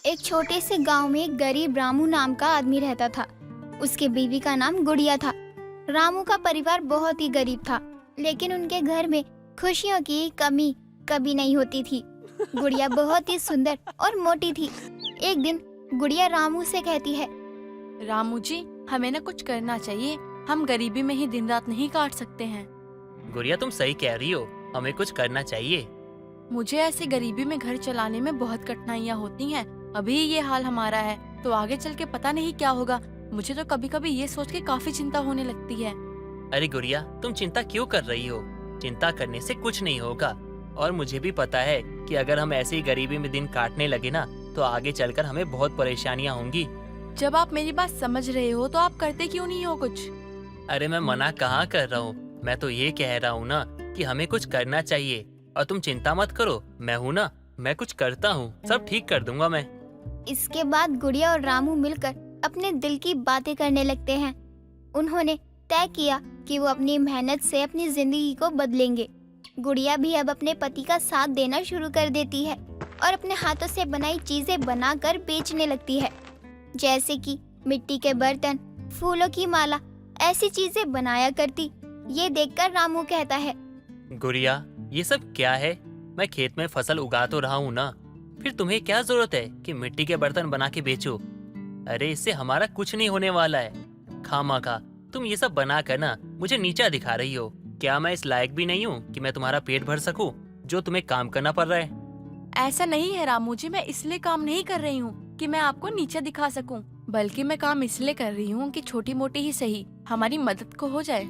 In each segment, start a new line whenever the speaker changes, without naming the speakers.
एक छोटे से गांव में एक गरीब रामू नाम का आदमी रहता था। उसके बीवी का नाम गुड़िया था। रामू का परिवार बहुत ही गरीब था, लेकिन उनके घर में खुशियों की कमी कभी नहीं होती थी। गुड़िया बहुत ही सुंदर और मोटी थी। एक दिन गुड़िया रामू से कहती है,
रामू जी, हमें ना कुछ करना चाहिए। हम गरीबी में ही दिन रात नहीं काट सकते हैं।
गुड़िया, तुम सही कह रही हो, हमें कुछ करना चाहिए।
मुझे ऐसी गरीबी में घर चलाने में बहुत कठिनाइयाँ होती हैं। अभी ये हाल हमारा है तो आगे चल के पता नहीं क्या होगा। मुझे तो कभी कभी ये सोच के काफी चिंता होने लगती है।
अरे गुड़िया, तुम चिंता क्यों कर रही हो? चिंता करने से कुछ नहीं होगा। और मुझे भी पता है कि अगर हम ऐसे ही गरीबी में दिन काटने लगे ना, तो आगे चलकर हमें बहुत परेशानियाँ होंगी।
जब आप मेरी बात समझ रहे हो तो आप करते क्यों नहीं हो कुछ?
अरे मैं मना कहाँ कर रहा हूँ, मैं तो ये कह रहा हूँ ना कि हमें कुछ करना चाहिए। और तुम चिंता मत करो, मैं हूँ ना, मैं कुछ करता हूँ, सब ठीक कर दूंगा मैं।
इसके बाद गुड़िया और रामू मिलकर अपने दिल की बातें करने लगते हैं। उन्होंने तय किया कि वो अपनी मेहनत से अपनी जिंदगी को बदलेंगे। गुड़िया भी अब अपने पति का साथ देना शुरू कर देती है और अपने हाथों से बनाई चीजें बनाकर बेचने लगती है, जैसे कि मिट्टी के बर्तन, फूलों की माला, ऐसी चीजें बनाया करती। ये देखकर रामू कहता है,
गुड़िया, ये सब क्या है? मैं खेत में फसल उगा तो रहा हूँ ना, फिर तुम्हें क्या जरूरत है कि मिट्टी के बर्तन बना के बेचो? अरे इससे हमारा कुछ नहीं होने वाला है। खामखा तुम ये सब बना कर ना मुझे नीचा दिखा रही हो। क्या मैं इस लायक भी नहीं हूँ कि मैं तुम्हारा पेट भर सकूं, जो तुम्हें काम करना पड़ रहा है?
ऐसा नहीं है रामू जी, मैं इसलिए काम नहीं कर रही हूँ कि मैं आपको नीचा दिखा सकूं, बल्कि मैं काम इसलिए कर रही हूँ कि छोटी मोटी ही सही हमारी मदद को हो जाए।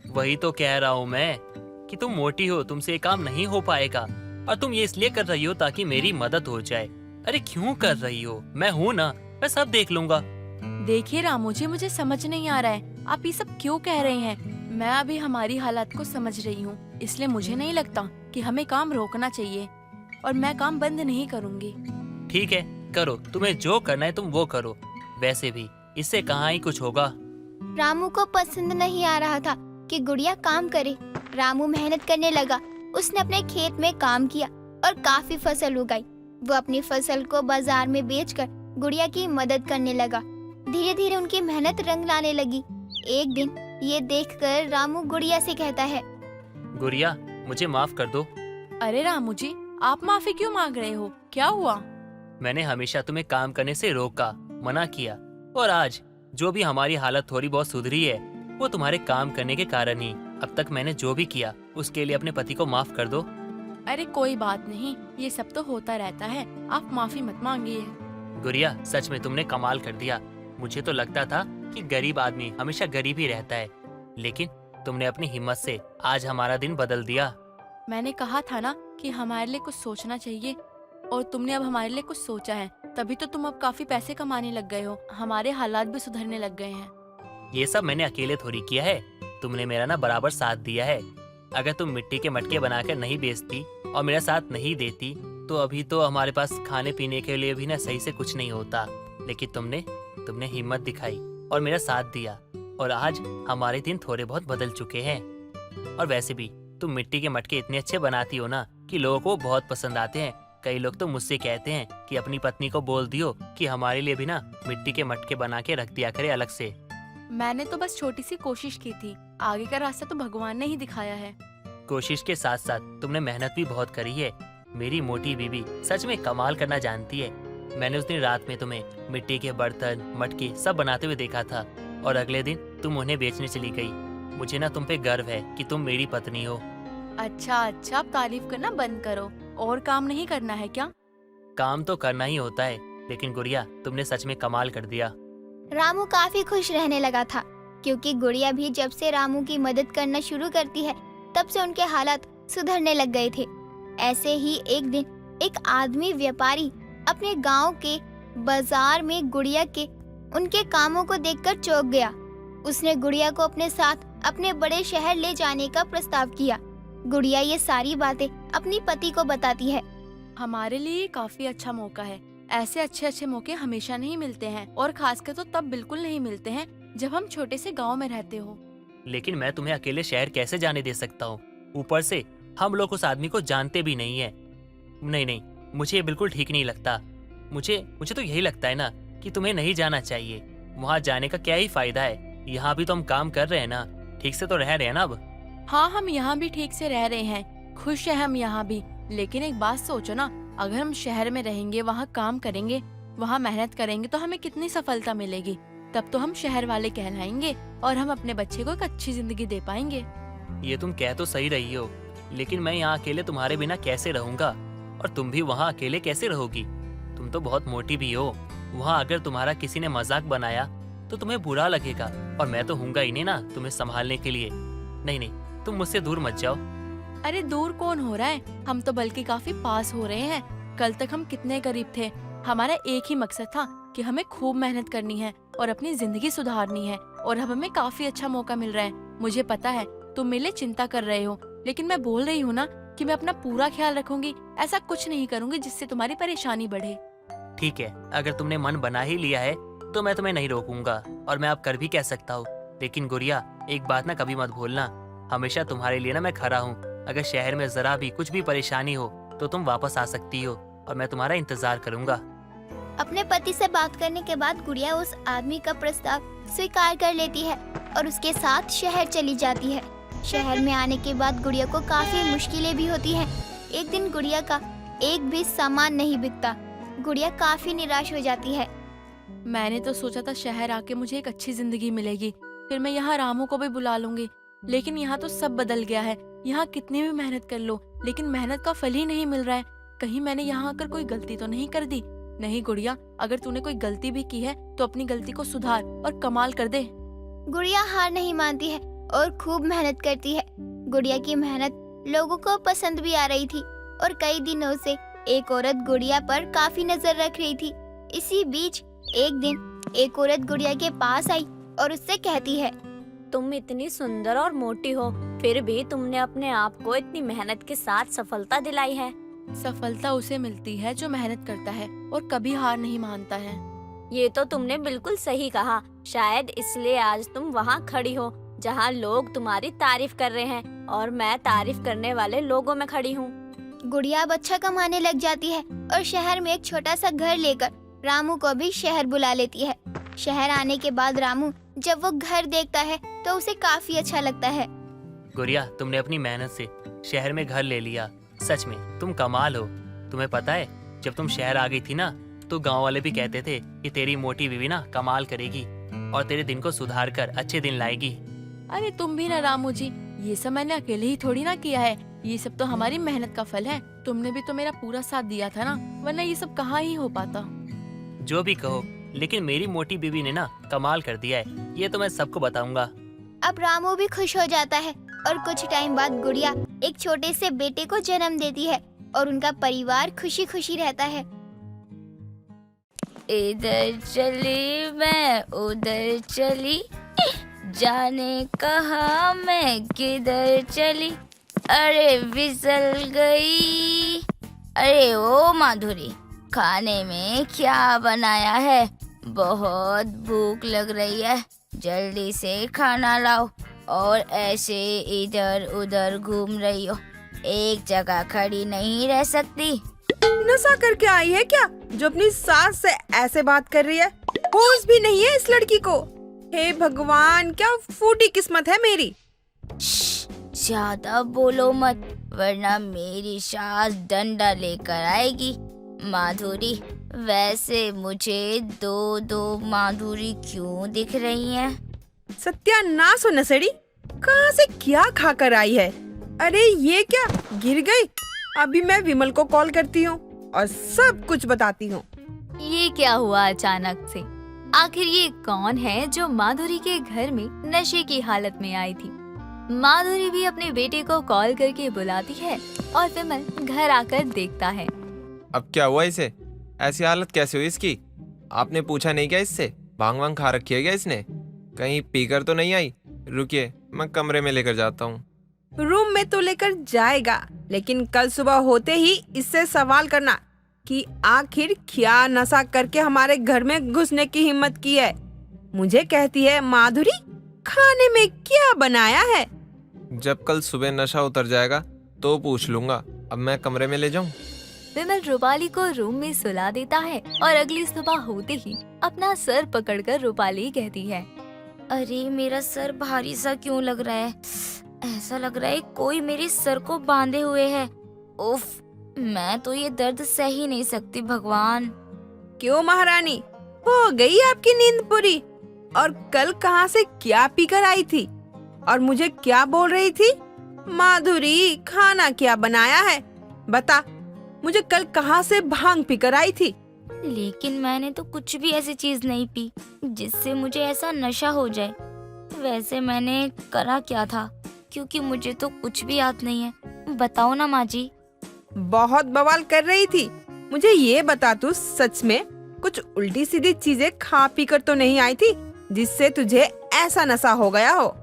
वही तो कह रहा हूँ मैं कि तुम मोटी हो, तुमसे ये काम नहीं हो पाएगा। और तुम ये इसलिए कर रही हो ताकि मेरी मदद हो जाए। अरे क्यों कर रही हो? मैं हूँ ना, मैं सब देख लूंगा।
देखिए रामू जी, मुझे समझ नहीं आ रहा है आप ये सब क्यों कह रहे हैं। मैं अभी हमारी हालात को समझ रही हूँ, इसलिए मुझे नहीं लगता कि हमें काम रोकना चाहिए, और मैं काम बंद नहीं करूँगी।
ठीक है, करो, तुम्हें जो करना है तुम वो करो। वैसे भी इससे कहाँ ही कुछ होगा।
रामू को पसंद नहीं आ रहा था कि गुड़िया काम करे। रामू मेहनत करने लगा। उसने अपने खेत में काम किया और काफी फसल उगाई। वो अपनी फसल को बाजार में बेचकर गुड़िया की मदद करने लगा। धीरे धीरे उनकी मेहनत रंग लाने लगी। एक दिन ये देखकर रामू गुड़िया से कहता है,
गुड़िया, मुझे माफ कर दो।
अरे रामू जी, आप माफी क्यों मांग रहे हो? क्या हुआ?
मैंने हमेशा तुम्हें काम करने से रोका, मना किया, और आज जो भी हमारी हालत थोड़ी बहुत सुधरी है वो तुम्हारे काम करने के कारण ही। अब तक मैंने जो भी किया उसके लिए अपने पति को माफ कर दो।
अरे कोई बात नहीं, ये सब तो होता रहता है, आप माफी मत मांगिए।
गुड़िया, सच में तुमने कमाल कर दिया। मुझे तो लगता था कि गरीब आदमी हमेशा गरीब ही रहता है, लेकिन तुमने अपनी हिम्मत से आज हमारा दिन बदल दिया।
मैंने कहा था ना कि हमारे लिए कुछ सोचना चाहिए, और तुमने अब हमारे लिए कुछ सोचा है, तभी तो तुम अब काफी पैसे कमाने लग गए हो। हमारे हालात भी सुधरने लग गए हैं।
ये सब मैंने अकेले थोड़ी किया है, तुमने मेरा ना बराबर साथ दिया है। अगर तुम मिट्टी के मटके बनाकर नहीं बेचती और मेरा साथ नहीं देती तो अभी तो हमारे पास खाने पीने के लिए भी ना सही से कुछ नहीं होता। लेकिन तुमने हिम्मत दिखाई और मेरा साथ दिया, और आज हमारे दिन थोड़े बहुत बदल चुके हैं। और वैसे भी तुम मिट्टी के मटके इतने अच्छे बनाती हो ना कि लोगों को बहुत पसंद आते हैं। कई लोग तो मुझसे कहते हैं कि अपनी पत्नी को बोल दियो कि हमारे लिए भी ना मिट्टी के मटके बना के रख दिया करे अलग से।
मैंने तो बस छोटी सी कोशिश की थी, आगे का रास्ता तो भगवान ने ही दिखाया है।
कोशिश के साथ साथ तुमने मेहनत भी बहुत करी है। मेरी मोटी बीबी सच में कमाल करना जानती है। मैंने उस दिन रात में तुम्हें मिट्टी के बर्तन, मटके सब बनाते हुए देखा था, और अगले दिन तुम उन्हें बेचने चली गई। मुझे ना तुम पे गर्व है कि तुम मेरी पत्नी हो।
अच्छा, अब तारीफ करना बंद करो। और काम नहीं करना है क्या?
काम तो करना ही होता है, लेकिन गुड़िया, तुमने सच में कमाल कर दिया।
रामू काफी खुश रहने लगा था, क्योंकि गुड़िया भी जब से रामू की मदद करना शुरू करती है तब से उनके हालात सुधरने लग गए थे। ऐसे ही एक दिन एक आदमी व्यापारी अपने गांव के बाजार में गुड़िया के उनके कामों को देखकर चौंक गया। उसने गुड़िया को अपने साथ अपने बड़े शहर ले जाने का प्रस्ताव किया। गुड़िया ये सारी बातें अपनी पति को बताती है।
हमारे लिए काफी अच्छा मौका है। ऐसे अच्छे अच्छे मौके हमेशा नहीं मिलते हैं, और खासकर तो तब बिल्कुल नहीं मिलते हैं जब हम छोटे से गांव में रहते हो।
लेकिन मैं तुम्हें अकेले शहर कैसे जाने दे सकता हूँ? ऊपर से हम लोग उस आदमी को जानते भी नहीं है। नहीं, मुझे ये बिल्कुल ठीक नहीं लगता। मुझे तो यही लगता है ना कि तुम्हें नहीं जाना चाहिए। वहाँ जाने का क्या ही फायदा है? यहाँ भी तो हम काम कर रहे हैं ना, ठीक से तो रह रहे हैं ना अब।
हाँ, हम यहाँ भी ठीक से रह रहे हैं, खुश है हम यहाँ भी। लेकिन एक बात सोचो ना, अगर हम शहर में रहेंगे, वहाँ काम करेंगे, वहाँ मेहनत करेंगे तो हमें कितनी सफलता मिलेगी। तब तो हम शहर वाले कहलाएंगे और हम अपने बच्चे को एक अच्छी जिंदगी दे पाएंगे।
ये तुम कह तो सही रही हो, लेकिन मैं यहाँ अकेले तुम्हारे बिना कैसे रहूंगा? और तुम भी वहाँ अकेले कैसे रहोगी? तुम तो बहुत मोटी भी हो। वहाँ अगर तुम्हारा किसी ने मजाक बनाया तो तुम्हें बुरा लगेगा, और मैं तो हूँगा ही नहीं ना तुम्हें संभालने के लिए। नहीं, तुम मुझसे दूर मत जाओ।
अरे दूर कौन हो रहा है, हम तो बल्कि काफी पास हो रहे हैं। कल तक हम कितने करीब थे। हमारा एक ही मकसद था कि हमें खूब मेहनत करनी है और अपनी जिंदगी सुधारनी है, और अब हमें काफी अच्छा मौका मिल रहा है। मुझे पता है तुम मेरे लिए चिंता कर रहे हो, लेकिन मैं बोल रही हूँ ना कि मैं अपना पूरा ख्याल रखूंगी। ऐसा कुछ नहीं करूंगी जिससे तुम्हारी परेशानी बढ़े।
ठीक है, अगर तुमने मन बना ही लिया है तो मैं तुम्हें नहीं रोकूंगा, और मैं अब कर भी कह सकता हूँ। लेकिन गुड़िया, एक बात ना कभी मत भूलना, हमेशा तुम्हारे लिए ना मैं खड़ा हूँ। अगर शहर में जरा भी कुछ भी परेशानी हो तो तुम वापस आ सकती हो, और मैं तुम्हारा इंतजार करूंगा।
अपने पति से बात करने के बाद गुड़िया उस आदमी का प्रस्ताव स्वीकार कर लेती है और उसके साथ शहर चली जाती है। शहर में आने के बाद गुड़िया को काफी मुश्किलें भी होती हैं। एक दिन गुड़िया का एक भी सामान नहीं बिकता। गुड़िया काफी निराश हो जाती है।
मैंने तो सोचा था शहर आके मुझे एक अच्छी जिंदगी मिलेगी, फिर मैं यहाँ रामू को भी बुला लूंगी। लेकिन यहाँ तो सब बदल गया है। यहाँ कितनी भी मेहनत कर लो, लेकिन मेहनत का फल ही नहीं मिल रहा है। कहीं मैंने यहाँ आकर कोई गलती तो नहीं कर दी? नहीं गुड़िया, अगर तूने कोई गलती भी की है तो अपनी गलती को सुधार और कमाल कर दे।
गुड़िया हार नहीं मानती है और खूब मेहनत करती है। गुड़िया की मेहनत लोगों को पसंद भी आ रही थी, और कई दिनों से एक औरत गुड़िया पर काफी नजर रख रही थी। इसी बीच एक दिन एक औरत गुड़िया के पास आई और उससे कहती है,
तुम इतनी सुंदर और मोटी हो, फिर भी तुमने अपने आप को इतनी मेहनत के साथ सफलता दिलाई है।
सफलता उसे मिलती है जो मेहनत करता है और कभी हार नहीं मानता है।
ये तो तुमने बिल्कुल सही कहा। शायद इसलिए आज तुम वहाँ खड़ी हो जहाँ लोग तुम्हारी तारीफ कर रहे हैं, और मैं तारीफ करने वाले लोगों में खड़ी हूँ।
गुड़िया अब अच्छा कमाने लग जाती है और शहर में एक छोटा सा घर लेकर रामू को भी शहर बुला लेती है। शहर आने के बाद रामू जब वो घर देखता है तो उसे काफी अच्छा लगता है।
गुड़िया, तुमने अपनी मेहनत से शहर में घर ले लिया। सच में तुम कमाल हो। तुम्हें पता है, जब तुम शहर आ गई थी ना तो गांव वाले भी कहते थे कि तेरी मोटी बीवी ना कमाल करेगी और तेरे दिन को सुधार कर अच्छे दिन लाएगी।
अरे तुम भी ना रामू जी, ये सब मैंने अकेले ही थोड़ी ना किया है। ये सब तो हमारी मेहनत का फल है। तुमने भी तो मेरा पूरा साथ दिया था ना, वरना ये सब कहाँ ही हो पाता।
जो भी कहो, लेकिन मेरी मोटी बीवी ने ना कमाल कर दिया है, ये तो मैं सबको बताऊंगा।
अब रामू भी खुश हो जाता है और कुछ टाइम बाद गुड़िया एक छोटे से बेटे को जन्म देती है और उनका परिवार खुशी खुशी रहता है।
इधर चली मैं उधर चली, जाने कहा मैं किधर चली, अरे फिसल गई। अरे ओ माधुरी, खाने में क्या बनाया है? बहुत भूख लग रही है, जल्दी से खाना लाओ। और ऐसे इधर उधर घूम रही हो, एक जगह खड़ी नहीं रह सकती।
नशा करके आई है क्या जो अपनी सास से ऐसे बात कर रही है? होश भी नहीं है इस लड़की को। हे भगवान, क्या फूटी किस्मत है मेरी।
ज्यादा बोलो मत, वरना मेरी सास डंडा लेकर आएगी। माधुरी, वैसे मुझे दो माधुरी क्यों दिख रही हैं?
सत्यानाश हो नसड़ी, कहाँ से क्या खा कर आई है? अरे ये क्या, गिर गई? अभी मैं विमल को कॉल करती हूँ और सब कुछ बताती हूँ।
ये क्या हुआ अचानक से? आखिर ये कौन है जो माधुरी के घर में नशे की हालत में आई थी? माधुरी भी अपने बेटे को कॉल करके बुलाती है और विमल घर आकर देखता है।
अब क्या हुआ इसे? ऐसी हालत कैसे हुई इसकी? आपने पूछा नहीं क्या इससे? भांग वांग खा रखी है क्या इसने? कहीं पीकर तो नहीं आई? रुकिए, मैं कमरे में लेकर जाता हूँ।
रूम में तो लेकर जाएगा, लेकिन कल सुबह होते ही इससे सवाल करना कि आखिर क्या नशा करके हमारे घर में घुसने की हिम्मत की है। मुझे कहती है, माधुरी खाने में क्या बनाया है?
जब कल सुबह नशा उतर जाएगा तो पूछ लूंगा। अब मैं कमरे में ले जाऊं?
विमल रूपाली को रूम में सुला देता है और अगली सुबह होते ही अपना सर पकड़कर रूपाली कहती है,
अरे मेरा सर भारी सा क्यों लग रहा है? ऐसा लग रहा है कोई मेरे सर को बांधे हुए है। उफ, मैं तो ये दर्द सह ही नहीं सकती भगवान।
क्यों महारानी, हो गई आपकी नींद पूरी? और कल कहाँ से क्या पीकर आई थी और मुझे क्या बोल रही थी? माधुरी, खाना क्या बनाया है? बता, मुझे कल कहाँ से भांग पीकर आई थी?
लेकिन मैंने तो कुछ भी ऐसी चीज नहीं पी जिससे मुझे ऐसा नशा हो जाए। वैसे मैंने करा क्या था, क्योंकि मुझे तो कुछ भी याद नहीं है। बताओ ना माँ जी।
बहुत बवाल कर रही थी। मुझे ये बता, तू सच में कुछ उल्टी सीधी चीजें खा पी कर तो नहीं आई थी जिससे तुझे ऐसा नशा हो गया हो?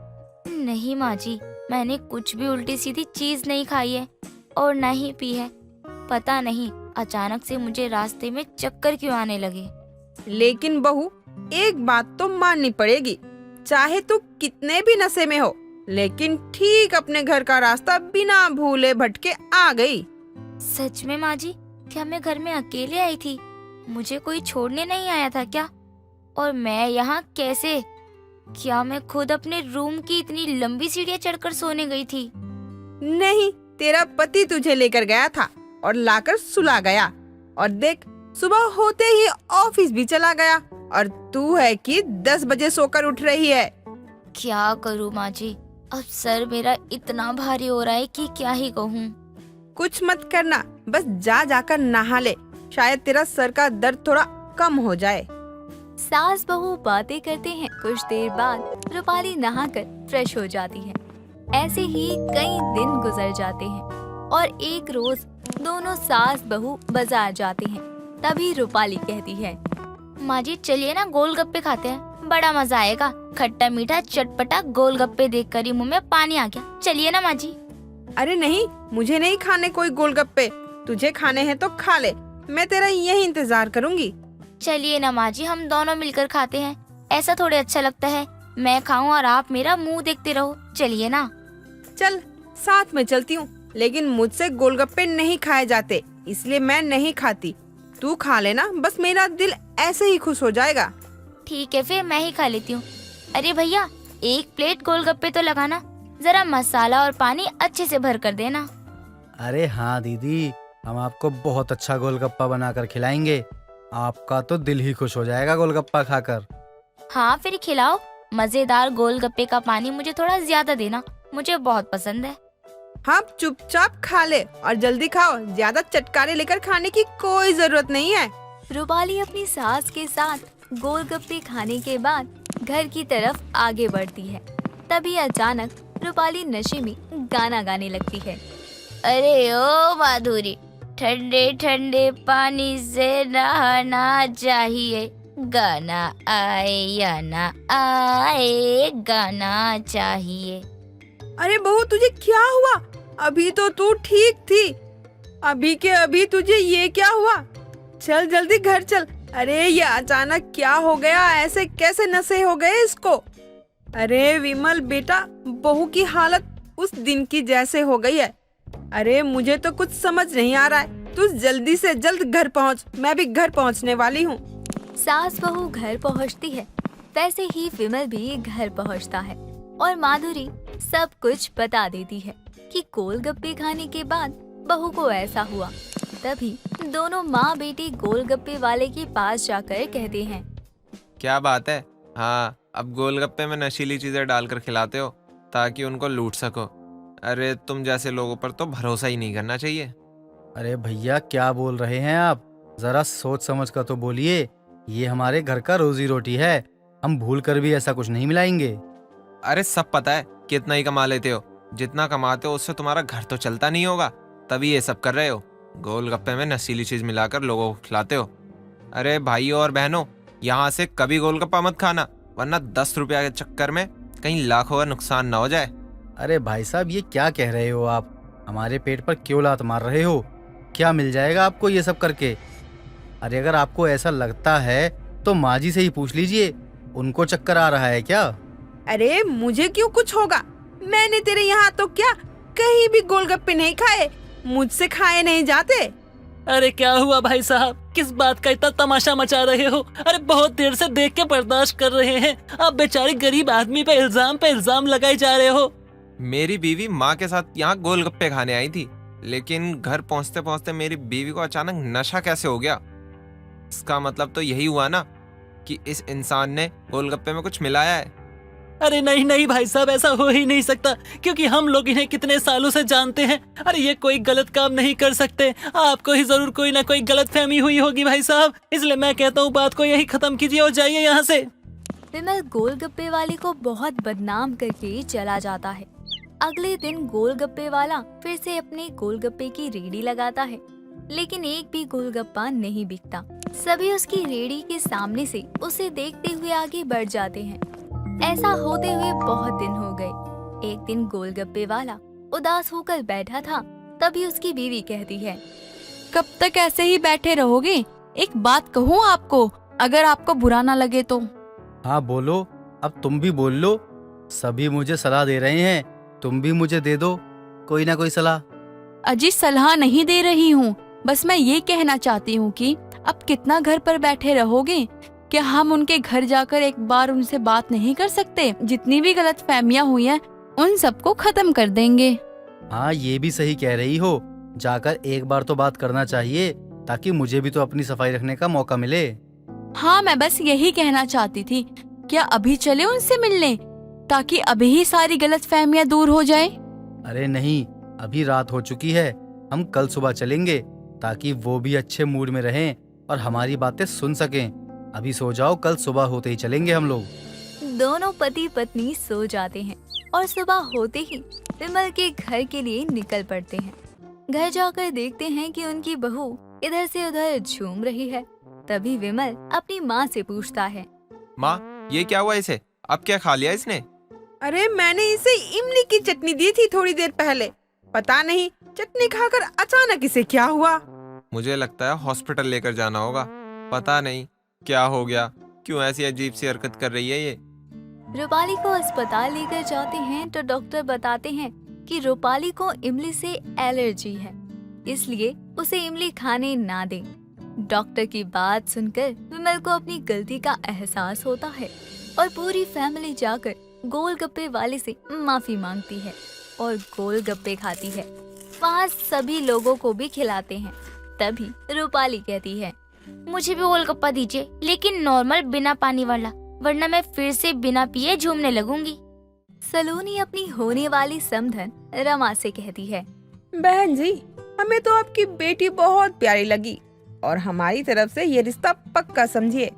नहीं माँ जी, मैंने कुछ भी उल्टी सीधी चीज नहीं खाई है और न ही पी है। पता नहीं अचानक से मुझे रास्ते में चक्कर क्यों आने लगे।
लेकिन बहू, एक बात तो माननी पड़ेगी, चाहे तू कितने भी नशे में हो, लेकिन ठीक अपने घर का रास्ता बिना भूले भटके आ गई।
सच में माँ जी? क्या मैं घर में अकेले आई थी? मुझे कोई छोड़ने नहीं आया था क्या? और मैं यहाँ कैसे? क्या मैं खुद अपने रूम की इतनी लंबी सीढ़ियाँ चढ़कर सोने गई थी?
नहीं, तेरा पति तुझे लेकर गया था और लाकर सुला गया। और देख, सुबह होते ही ऑफिस भी चला गया और तू है कि 10 बजे सोकर उठ रही है।
क्या करूँ माँ जी, अब सर मेरा इतना भारी हो रहा है कि क्या ही कहूँ।
कुछ मत करना, बस जाकर नहा ले, शायद तेरा सर का दर्द थोड़ा कम हो जाए।
सास बहू बातें करते हैं। कुछ देर बाद रूपाली नहाकर फ्रेश हो जाती है। ऐसे ही कई दिन गुजर जाते हैं और एक रोज दोनों सास बहू बाजार जाते हैं। तभी रूपाली कहती है,
माँ जी चलिए ना गोलगप्पे खाते हैं, बड़ा मजा आएगा। खट्टा मीठा चटपटा गोलगप्पे देखकर ही मुंह में पानी आ गया। चलिए ना माँ जी।
अरे नहीं, मुझे नहीं खाने कोई गोलगप्पे। तुझे खाने हैं तो खा ले, मैं तेरा यही इंतजार करूंगी।
चलिए ना माँ जी, हम दोनों मिलकर खाते हैं। ऐसा थोड़े अच्छा लगता है मैं खाऊं और आप मेरा मुंह देखते रहो। चलिए ना।
चल, साथ में चलती हूँ, लेकिन मुझसे गोलगप्पे नहीं खाए जाते, इसलिए मैं नहीं खाती। तू खा लेना, बस मेरा दिल ऐसे ही खुश हो जाएगा।
ठीक है, फिर मैं ही खा लेती हूँ। अरे भैया, 1 प्लेट गोलगप्पे तो लगाना, जरा मसाला और पानी अच्छे से भर कर देना।
अरे हाँ दीदी, हम आपको बहुत अच्छा गोलगप्पा बनाकर खिलाएंगे। आपका तो दिल ही खुश हो जाएगा गोलगप्पा खाकर।
हाँ फिर खिलाओ। मजेदार गोलगप्पे का पानी मुझे थोड़ा ज्यादा देना, मुझे बहुत पसंद है।
हाँ, चुपचाप खा ले और जल्दी खाओ, ज्यादा चटकारे लेकर खाने की कोई जरूरत नहीं है।
रूपाली अपनी सास के साथ गोलगप्पे खाने के बाद घर की तरफ आगे बढ़ती है। तभी अचानक रूपाली नशे में गाना गाने लगती है।
अरे ओ माधुरी, ठंडे ठंडे पानी से नहाना चाहिए, गाना आए या ना आए गाना चाहिए।
अरे बहू, तुझे क्या हुआ? अभी तो तू ठीक थी, अभी के अभी तुझे ये क्या हुआ? चल जल्दी घर चल। अरे ये अचानक क्या हो गया? ऐसे कैसे नशे हो गए इसको? अरे विमल बेटा, बहू की हालत उस दिन की जैसे हो गई है। अरे मुझे तो कुछ समझ नहीं आ रहा है, तू जल्दी से जल्द घर पहुंच, मैं भी घर पहुंचने वाली हूँ।
सास बहू घर पहुंचती है, वैसे ही विमल भी घर पहुंचता है और माधुरी सब कुछ बता देती है कि गोलगप्पे खाने के बाद बहू को ऐसा हुआ। तभी दोनों माँ बेटी गोलगप्पे वाले के पास जाकर कहते हैं,
क्या बात है? हाँ, अब गोलगप्पे में नशीली चीजें डालकर खिलाते हो ताकि उनको लूट सको। अरे तुम जैसे लोगों पर तो भरोसा ही नहीं करना चाहिए।
अरे भैया, क्या बोल रहे हैं आप? जरा सोच समझ कर तो बोलिए। ये हमारे घर का रोजी रोटी है, हम भूल कर भी ऐसा कुछ नहीं मिलाएंगे।
अरे सब पता है कितना ही कमा लेते हो, जितना कमाते हो उससे तुम्हारा घर तो चलता नहीं होगा, तभी ये सब कर रहे हो। गोलगप्पे में नशीली चीज मिलाकर लोगों को खिलाते हो। अरे भाइयों और बहनों, यहाँ से कभी गोलगप्पा मत खाना, वरना 10 रुपया के चक्कर में कहीं लाखों का नुकसान ना हो जाए।
अरे भाई साहब, ये क्या कह रहे हो आप? हमारे पेट पर क्यों लात मार रहे हो? क्या मिल जाएगा आपको ये सब करके? अरे अगर आपको ऐसा लगता है तो माँ जी से ही पूछ लीजिए, उनको चक्कर आ रहा है क्या?
अरे मुझे क्यों कुछ होगा? मैंने तेरे यहाँ तो क्या कहीं भी गोलगप्पे नहीं खाए, मुझसे खाए नहीं जाते।
अरे क्या हुआ भाई साहब, किस बात का इतना तमाशा मचा रहे हो? अरे बहुत देर से देख के बर्दाश्त कर रहे हैं, आप बेचारी गरीब आदमी पे इल्जाम लगाए जा रहे हो।
मेरी बीवी माँ के साथ यहाँ गोलगप्पे खाने आई थी, लेकिन घर पहुँचते पहुँचते मेरी बीवी को अचानक नशा कैसे हो गया। इसका मतलब तो यही हुआ ना कि इस इंसान ने गोलगप्पे में कुछ मिलाया है।
अरे नहीं नहीं भाई साहब, ऐसा हो ही नहीं सकता, क्योंकि हम लोग इन्हें कितने सालों से जानते हैं। अरे ये कोई गलत काम नहीं कर सकते, आपको ही जरूर कोई ना कोई गलत फहमी हुई होगी भाई साहब, इसलिए मैं कहता हूँ बात को यही खत्म कीजिए और जाइए यहाँ से।
विमल गोलगप्पे वाले को बहुत बदनाम करके चला जाता है। अगले दिन गोलगप्पे वाला फिर से अपने गोलगप्पे की रेडी लगाता है, लेकिन एक भी गोलगप्पा नहीं बिकता। सभी उसकी रेडी के सामने से उसे देखते हुए आगे बढ़ जाते हैं। ऐसा होते हुए बहुत दिन हो गए। एक दिन गोलगप्पे वाला उदास होकर बैठा था, तभी उसकी बीवी कहती है,
कब तक ऐसे ही बैठे रहोगे? एक बात कहूँ आपको, अगर आपको बुरा ना लगे तो।
हाँ बोलो, अब तुम भी बोल लो। सभी मुझे सलाह दे रहे हैं, तुम भी मुझे दे दो कोई ना कोई सलाह।
अजी सलाह नहीं दे रही हूँ, बस मैं ये कहना चाहती हूँ कि अब कितना घर पर बैठे रहोगे? क्या हम उनके घर जाकर एक बार उनसे बात नहीं कर सकते? जितनी भी गलत फहमियाँ हुई हैं उन सबको खत्म कर देंगे।
हाँ ये भी सही कह रही हो, जाकर एक बार तो बात करना चाहिए, ताकि मुझे भी तो अपनी सफाई रखने का मौका मिले।
हाँ मैं बस यही कहना चाहती थी, क्या अभी चले उनसे मिलने, ताकि अभी ही सारी गलत फहमियाँ दूर हो जाए।
अरे नहीं, अभी रात हो चुकी है, हम कल सुबह चलेंगे, ताकि वो भी अच्छे मूड में रहें और हमारी बातें सुन सकें। अभी सो जाओ, कल सुबह होते ही चलेंगे हम लोग।
दोनों पति पत्नी सो जाते हैं और सुबह होते ही विमल के घर के लिए निकल पड़ते हैं। घर जाकर देखते हैं कि उनकी बहू इधर से उधर झूम रही है। तभी विमल अपनी माँ से पूछता है,
माँ ये क्या हुआ इसे, अब क्या खा लिया इसने?
अरे मैंने इसे इमली की चटनी दी थी थोड़ी देर पहले, पता नहीं चटनी खाकर अचानक इसे क्या हुआ।
मुझे लगता है हॉस्पिटल लेकर जाना होगा, पता नहीं क्या हो गया, क्यों ऐसी अजीब सी हरकत कर रही है ये।
रूपाली को अस्पताल लेकर जाते हैं तो डॉक्टर बताते हैं कि रूपाली को इमली से एलर्जी है, इसलिए उसे इमली खाने ना दें। डॉक्टर की बात सुनकर विमल को अपनी गलती का एहसास होता है और पूरी फैमिली जाकर गोलगप्पे वाले से माफी मांगती है और गोलगप्पे खाती है। वहाँ सभी लोगों को भी खिलाते हैं। तभी रूपाली कहती है,
मुझे भी गोलगप्पा दीजिए, लेकिन नॉर्मल बिना पानी वाला, वरना मैं फिर से बिना पिए झूमने लगूंगी।
सलोनी अपनी होने वाली समधन रमा से कहती है,
बहन जी, हमें तो आपकी बेटी बहुत प्यारी लगी और हमारी तरफ से ये रिश्ता पक्का समझिए।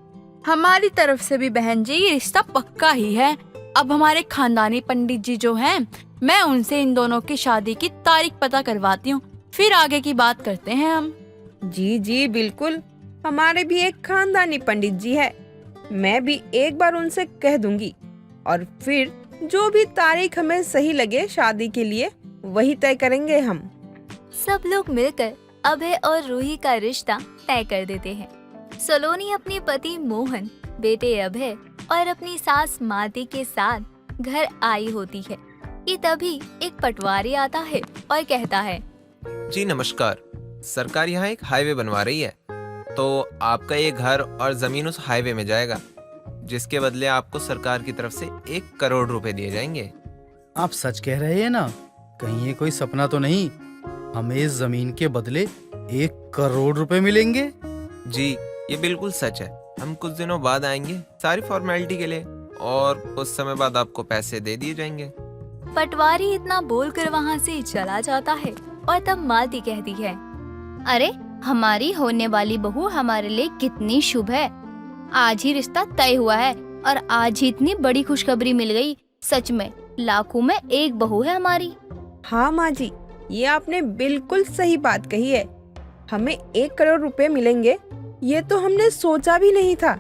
हमारी तरफ से भी बहन जी ये रिश्ता पक्का ही है। अब हमारे खानदानी पंडित जी जो हैं, मैं उनसे इन दोनों की शादी की तारीख पता करवाती हूँ, फिर आगे की बात करते हैं हम।
जी जी बिल्कुल, हमारे भी एक खानदानी पंडित जी है, मैं भी एक बार उनसे कह दूंगी और फिर जो भी तारीख हमें सही लगे शादी के लिए वही तय करेंगे हम।
सब लोग मिलकर अभय और रूही का रिश्ता तय कर देते हैं। सलोनी अपने पति मोहन, बेटे अभय और अपनी सास मालती के साथ घर आई होती है कि तभी एक पटवारी आता है और कहता है,
जी नमस्कार, सरकार यहाँ एक हाईवे बनवा रही है, तो आपका ये घर और जमीन उस हाईवे में जाएगा, जिसके बदले आपको सरकार की तरफ से 1 करोड़ रुपए दिए जाएंगे।
आप सच कह रहे हैं ना? कहीं ये कोई सपना तो नहीं? हमें इस जमीन के बदले 1 करोड़ रुपए मिलेंगे?
जी ये बिल्कुल सच है, हम कुछ दिनों बाद आएंगे सारी फॉर्मेलिटी के लिए, और उस समय बाद आपको पैसे दे दिए जाएंगे।
पटवारी इतना बोलकर वहाँ से चला जाता है और तब मालती कहती है,
अरे हमारी होने वाली बहू हमारे लिए कितनी शुभ है। आज ही रिश्ता तय हुआ है और आज ही इतनी बड़ी खुशखबरी मिल गई। सच में लाखों में एक बहू है हमारी।
हाँ माँ जी, ये आपने बिल्कुल सही बात कही है, हमें 1 करोड़ रुपए मिलेंगे, ये तो हमने सोचा भी नहीं था।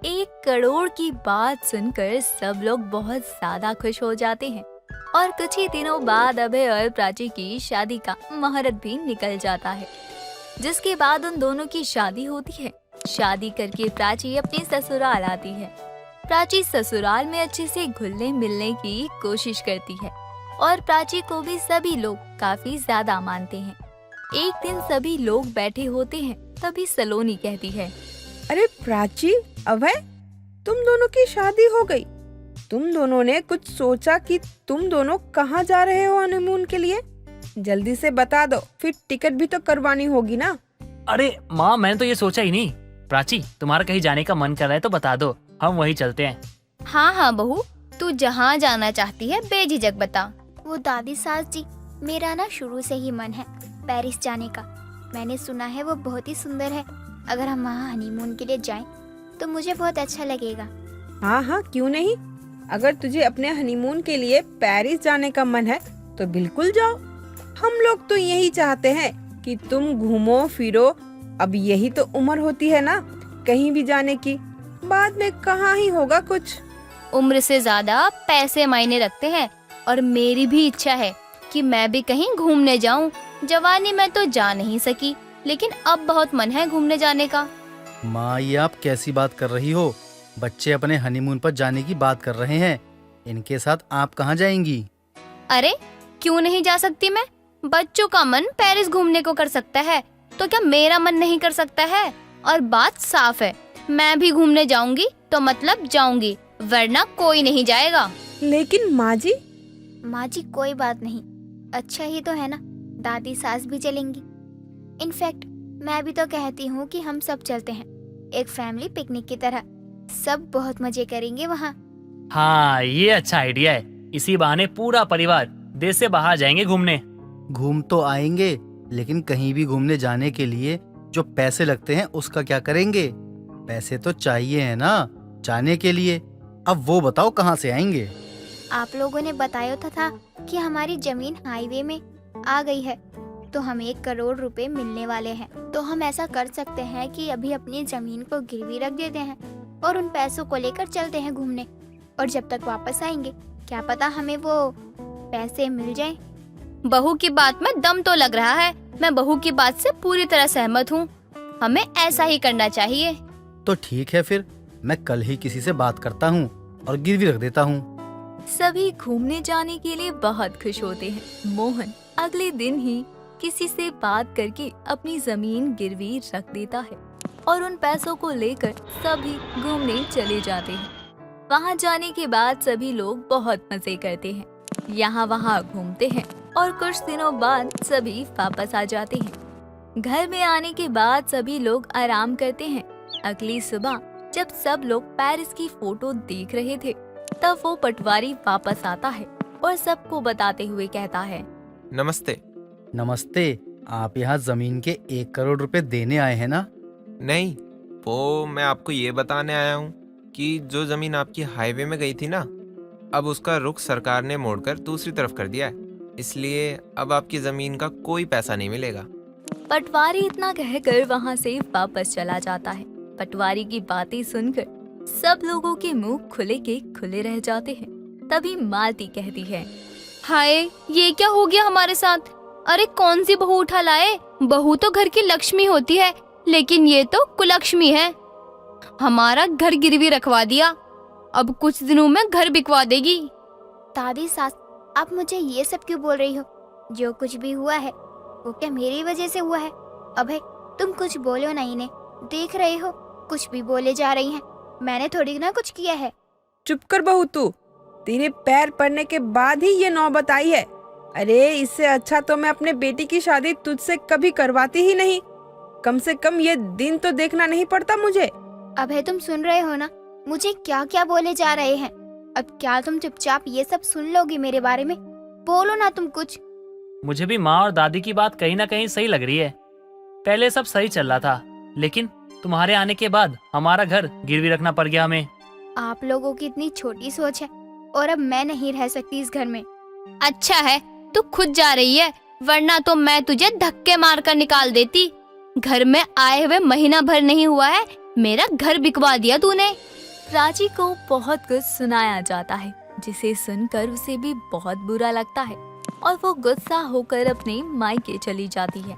1 करोड़ की बात सुनकर सब लोग बहुत ज्यादा खुश हो जाते हैं और कुछ ही दिनों बाद अभय और प्राची की शादी का मुहूर्त भी निकल जाता है, जिसके बाद उन दोनों की शादी होती है। शादी करके प्राची अपने ससुराल आती है। प्राची ससुराल में अच्छे से घुलने मिलने की कोशिश करती है और प्राची को भी सभी लोग काफी ज्यादा मानते हैं। एक दिन सभी लोग बैठे होते हैं, तभी सलोनी कहती है,
अरे प्राची, अभय, तुम दोनों की शादी हो गई। तुम दोनों ने कुछ सोचा कि तुम दोनों कहाँ जा रहे हो हनीमून के लिए? जल्दी से बता दो, फिर टिकट भी तो करवानी होगी ना।
अरे माँ, मैंने तो ये सोचा ही नहीं। प्राची, तुम्हारा कहीं जाने का मन कर रहा है तो बता दो, हम वहीं चलते हैं।
हाँ हाँ बहू, तू जहाँ जाना चाहती है बेझिझक बता। वो दादी सास जी, मेरा ना शुरू से ही मन है पेरिस जाने का। मैंने सुना है वो बहुत ही सुंदर है। अगर हम वहाँ हनीमून के लिए जाएं तो मुझे बहुत अच्छा लगेगा।
हाँ हाँ, क्यों नहीं। अगर तुझे अपने हनीमून के लिए पेरिस जाने का मन है तो बिल्कुल जाओ। हम लोग तो यही चाहते हैं कि तुम घूमो फिरो। अब यही तो उम्र होती है ना कहीं भी जाने की। बाद में कहाँ ही होगा कुछ।
उम्र से ज्यादा पैसे मायने रखते हैं, और मेरी भी इच्छा है कि मैं भी कहीं घूमने जाऊं। जवानी में तो जा नहीं सकी, लेकिन अब बहुत मन है घूमने जाने का।
माँ, ये आप कैसी बात कर रही हो? बच्चे अपने हनीमून पर जाने की बात कर रहे हैं, इनके साथ आप कहाँ जाएंगी?
अरे क्यों नहीं जा सकती मैं? बच्चों का मन पेरिस घूमने को कर सकता है, तो क्या मेरा मन नहीं कर सकता है? और बात साफ है, मैं भी घूमने जाऊंगी तो मतलब जाऊंगी, वरना कोई नहीं जाएगा।
लेकिन माँ जी।
माँ जी कोई बात नहीं, अच्छा ही तो है ना, दादी सास भी चलेंगी। इनफैक्ट मैं भी तो कहती हूँ कि हम सब चलते हैं, एक फैमिली पिकनिक की तरह। सब बहुत मजे करेंगे वहाँ।
हाँ, ये अच्छा आइडिया है। इसी बहाने पूरा परिवार देश से बाहर जाएंगे घूमने।
घूम तो आएंगे, लेकिन कहीं भी घूमने जाने के लिए जो पैसे लगते हैं उसका क्या करेंगे? पैसे तो चाहिए है ना जाने के लिए। अब वो बताओ कहाँ से आएंगे?
आप लोगों ने बताया तो था कि हमारी जमीन हाईवे में आ गई है, तो हमें 1 करोड़ रुपए मिलने वाले हैं। तो हम ऐसा कर सकते हैं कि अभी अपनी जमीन को गिरवी रख देते हैं और उन पैसों को लेकर चलते हैं घूमने। और जब तक वापस आएंगे, क्या पता हमें वो पैसे मिल जाएं।
बहू की बात में दम तो लग रहा है। मैं बहू की बात से पूरी तरह सहमत हूँ। हमें ऐसा ही करना चाहिए।
तो ठीक है, फिर मैं कल ही किसी से बात करता हूँ और गिरवी रख देता हूँ।
सभी घूमने जाने के लिए बहुत खुश होते हैं। मोहन अगले दिन ही किसी से बात करके अपनी जमीन गिरवी रख देता है और उन पैसों को लेकर सभी घूमने चले जाते हैं। वहाँ जाने के बाद सभी लोग बहुत मजे करते हैं, यहाँ वहाँ घूमते हैं और कुछ दिनों बाद सभी वापस आ जाते हैं। घर में आने के बाद सभी लोग आराम करते हैं। अगली सुबह जब सब लोग पेरिस की फोटो देख रहे थे, तब वो पटवारी वापस आता है और सबको बताते हुए कहता है,
नमस्ते।
नमस्ते, आप यहाँ जमीन के 1 करोड़ रुपए देने आए हैं ना?
नहीं, वो मैं आपको ये बताने आया हूँ कि जो जमीन आपकी हाईवे में गई थी ना, अब उसका रुख सरकार ने मोड़कर दूसरी तरफ कर दिया है, इसलिए अब आपकी जमीन का कोई पैसा नहीं मिलेगा।
पटवारी इतना कहकर वहाँ से वापस चला जाता है। पटवारी की बातें सुनकर सब लोगों के मुंह खुले के खुले रह जाते हैं। तभी मालती कहती है,
हाय, ये क्या हो गया हमारे साथ? अरे कौन सी बहू उठा लाए? बहू तो घर की लक्ष्मी होती है, लेकिन ये तो कुलक्ष्मी है। हमारा घर गिरवी रखवा दिया, अब कुछ दिनों में घर बिकवा देगी।
दादी सास, आप मुझे ये सब क्यों बोल रही हो? जो कुछ भी हुआ है वो क्या मेरी वजह से हुआ है? अभय, तुम कुछ बोलो ना इन्हें। देख रहे हो कुछ भी बोले जा रही हैं। मैंने थोड़ी ना कुछ किया है।
चुप कर बहू तू। तेरे पैर पड़ने के बाद ही ये नौबत आई है। अरे इससे अच्छा तो मैं अपने बेटी की शादी तुझसे कभी करवाती ही नहीं। कम से कम ये दिन तो देखना नहीं पड़ता मुझे।
अभय, तुम सुन रहे हो ना मुझे क्या क्या बोले जा रहे हैं? अब क्या तुम चुपचाप ये सब सुन लोगी मेरे बारे में? बोलो ना तुम कुछ।
मुझे भी माँ और दादी की बात कहीं ना कहीं सही लग रही है। पहले सब सही चल रहा था, लेकिन तुम्हारे आने के बाद हमारा घर गिरवी रखना पड़ गया हमें।
आप लोगों की इतनी छोटी सोच है और अब मैं नहीं रह सकती इस घर में।
अच्छा है तू खुद जा रही है, वरना तो मैं तुझे धक्के मारकर निकाल देती। घर में आए हुए महीना भर नहीं हुआ है, मेरा घर बिकवा दिया तूने।
प्राची को बहुत कुछ सुनाया जाता है, जिसे सुनकर उसे भी बहुत बुरा लगता है और वो गुस्सा होकर अपने मायके चली जाती है।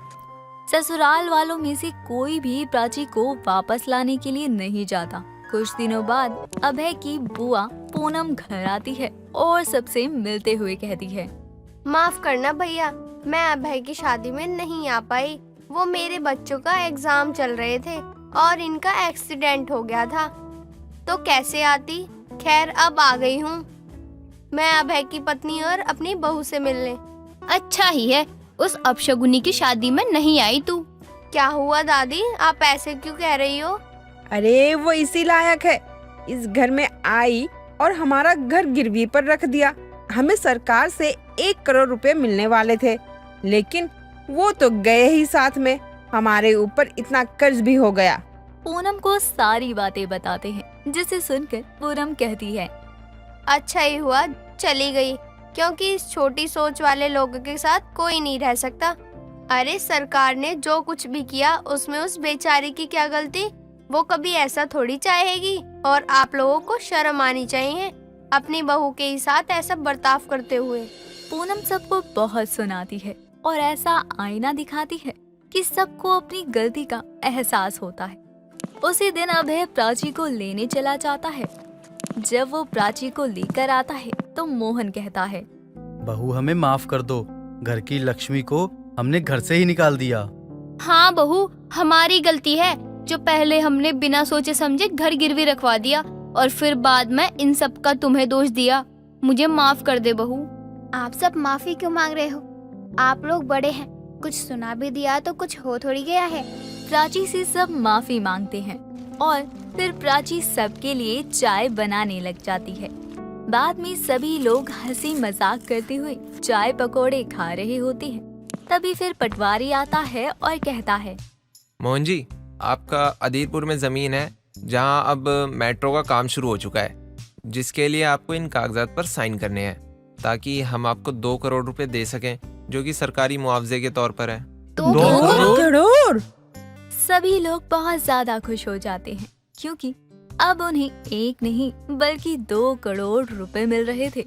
ससुराल वालों में से कोई भी प्राची को वापस लाने के लिए नहीं जाता। कुछ दिनों बाद अभय की बुआ पूनम घर आती है और सबसे मिलते हुए कहती है,
माफ करना भैया, मैं अभय की शादी में नहीं आ पाई। वो मेरे बच्चों का एग्जाम चल रहे थे और इनका एक्सीडेंट हो गया था, तो कैसे आती। खैर अब आ गई हूँ मैं अभय की पत्नी और अपनी बहू से मिलने।
अच्छा ही है, उस अपशगुनी की शादी में नहीं आई तू।
क्या हुआ दादी, आप ऐसे क्यों कह रही हो?
अरे वो इसी लायक है, इस घर में आई और हमारा घर गिरवी पर रख दिया। हमें सरकार से 1 करोड़ रुपए मिलने वाले थे, लेकिन वो तो गए ही साथ में। हमारे ऊपर इतना कर्ज भी हो गया।
पूनम को सारी बातें बताते हैं, जिसे सुनकर पूनम कहती है,
अच्छा ही हुआ चली गई, क्योंकि इस छोटी सोच वाले लोगों के साथ कोई नहीं रह सकता। अरे सरकार ने जो कुछ भी किया उसमें उस बेचारी की क्या गलती? वो कभी ऐसा थोड़ी चाहेगी। और आप लोगों को शर्म आनी चाहिए अपनी बहू के ही साथ ऐसा बर्ताव करते हुए।
पूनम सबको बहुत सुनाती है और ऐसा आईना दिखाती है कि सबको अपनी गलती का एहसास होता है। उसी दिन अभय प्राची को लेने चला जाता है। जब वो प्राची को लेकर आता है तो मोहन कहता है,
बहू हमें माफ कर दो, घर की लक्ष्मी को हमने घर से ही निकाल दिया।
हाँ बहू, हमारी गलती है जो पहले हमने बिना सोचे समझे घर गिरवी रखवा दिया और फिर बाद में इन सब का तुम्हें दोष दिया। मुझे माफ कर दे बहू।
आप सब माफी क्यों मांग रहे हो? आप लोग बड़े हैं, कुछ सुना भी दिया तो कुछ हो थोड़ी गया है।
प्राची से सब माफी मांगते हैं और फिर प्राची सबके लिए चाय बनाने लग जाती है। बाद में सभी लोग हंसी मजाक करते हुए चाय पकौड़े खा रहे होते हैं। तभी फिर पटवारी आता है और कहता है,
मोहन जी, आपका अदीरपुर में जमीन है जहां अब मेट्रो का काम शुरू हो चुका है, जिसके लिए आपको इन कागजात पर साइन करने हैं ताकि हम आपको 2 करोड़ रुपए दे सकें, जो कि सरकारी मुआवजे के तौर पर है।
2 करोड़?
सभी लोग बहुत ज्यादा खुश हो जाते हैं, क्योंकि अब उन्हें 1 नहीं बल्कि 2 करोड़ रुपए मिल रहे थे।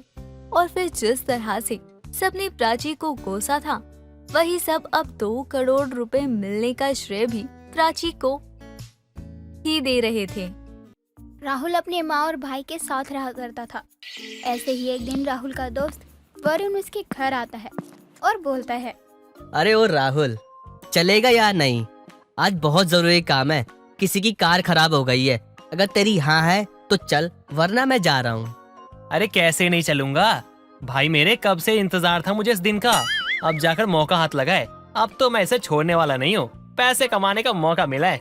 और फिर जिस तरह से सबने प्राची को कोसा था, वही सब अब 2 करोड़ रुपए मिलने का श्रेय भी प्राची को ही दे रहे थे।
राहुल अपने माँ और भाई के साथ रहा करता था। ऐसे ही एक दिन राहुल का दोस्त वरुण उसके घर आता है और बोलता है,
अरे ओ राहुल, चलेगा या नहीं? आज बहुत जरूरी काम है, किसी की कार खराब हो गई है। अगर तेरी हाँ है तो चल, वरना मैं जा रहा हूँ।
अरे कैसे नहीं चलूंगा भाई, मेरे कब से इंतजार था मुझे इस दिन का। अब जाकर मौका हाथ लगा है, अब तो मैं इसे छोड़ने वाला नहीं हूँ। पैसे कमाने का मौका मिला है।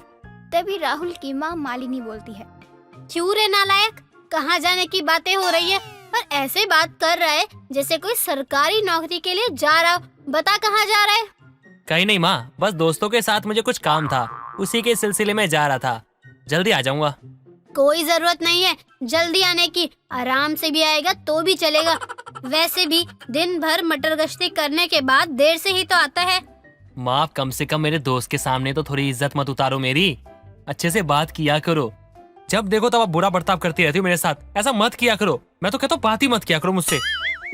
तभी राहुल की माँ मालिनी बोलती है,
क्यों रे नालायक, कहाँ जाने की बातें हो रही है और ऐसे बात कर रहा है जैसे कोई सरकारी नौकरी के लिए जा रहा हो। बता कहाँ जा रहा है?
कहीं नहीं माँ, बस दोस्तों के साथ मुझे कुछ काम था, उसी के सिलसिले में जा रहा था। जल्दी आ जाऊंगा।
कोई जरूरत नहीं है जल्दी आने की, आराम से भी आएगा तो भी चलेगा। वैसे भी दिन भर मटर गश्ती करने के बाद देर से ही तो आता है।
माँ, आप कम से कम मेरे दोस्त के सामने तो थोड़ी इज्जत मत उतारो मेरी। अच्छे से बात किया करो, जब देखो तब आप बुरा बर्ताव करती रहती हो मेरे साथ। ऐसा मत किया करो, मैं तो कहता हूँ बात ही मत किया करो मुझसे।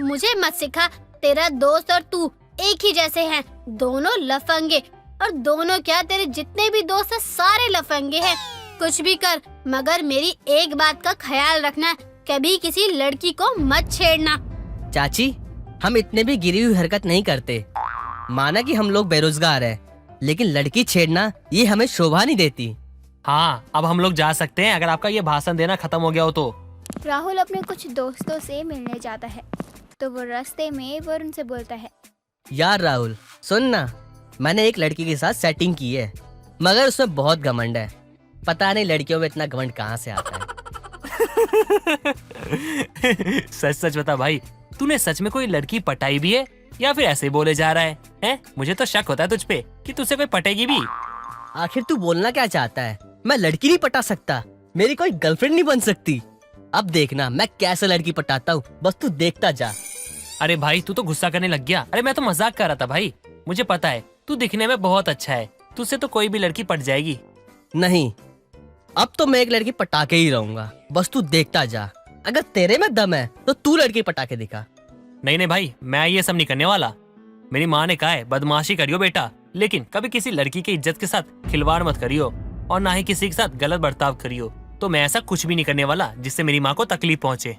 मुझे मत सिखा, तेरा दोस्त और तू एक ही जैसे हैं, दोनों लफंगे। और दोनों क्या, तेरे जितने भी दोस्त हैं सारे लफंगे हैं। कुछ भी कर, मगर मेरी एक बात का ख्याल रखना, कभी किसी लड़की को मत छेड़ना।
चाची, हम इतने भी गिरी हुई हरकत नहीं करते। माना कि हम लोग बेरोजगार हैं, लेकिन लड़की छेड़ना ये हमें शोभा नहीं देती।
हाँ, अब हम लोग जा सकते हैं अगर आपका ये भाषण देना खत्म हो गया हो तो।
राहुल अपने कुछ दोस्तों से मिलने जाता है तो वो रास्ते में वरुण से बोलता है,
यार राहुल सुन ना, मैंने एक लड़की के साथ सेटिंग की है, मगर उसमें बहुत घमंड है। पता नहीं लड़कियों में इतना घमंड कहाँ से आता है।
सच सच बता भाई, तूने सच में कोई लड़की पटाई भी है या फिर ऐसे बोले जा रहा है? हैं? मुझे तो शक होता है तुझ पे कि तुझसे कोई पटेगी भी।
आखिर तू बोलना क्या चाहता है? मैं लड़की नहीं पटा सकता, मेरी कोई गर्लफ्रेंड नहीं बन सकती। अब देखना मैं कैसे लड़की पटाता हूँ, बस तू देखता जा।
अरे भाई, तू तो गुस्सा करने लग गया। अरे मैं तो मजाक कर रहा था भाई, मुझे पता है तू दिखने में बहुत अच्छा है, तुझसे तो कोई भी लड़की पट जाएगी।
नहीं, अब तो मैं एक लड़की पटा के ही रहूंगा, बस तू देखता जा। अगर तेरे में दम है तो तू लड़की पटा के दिखा।
नहीं नहीं भाई, मैं ये सब नहीं करने वाला। मेरी माँ ने कहा है बदमाशी करियो बेटा, लेकिन कभी किसी लड़की की इज्जत के साथ खिलवाड़ मत करियो और ना ही किसी के साथ गलत बर्ताव करियो। तो मैं ऐसा कुछ भी नहीं करने वाला जिससे मेरी माँ को तकलीफ पहुँचे।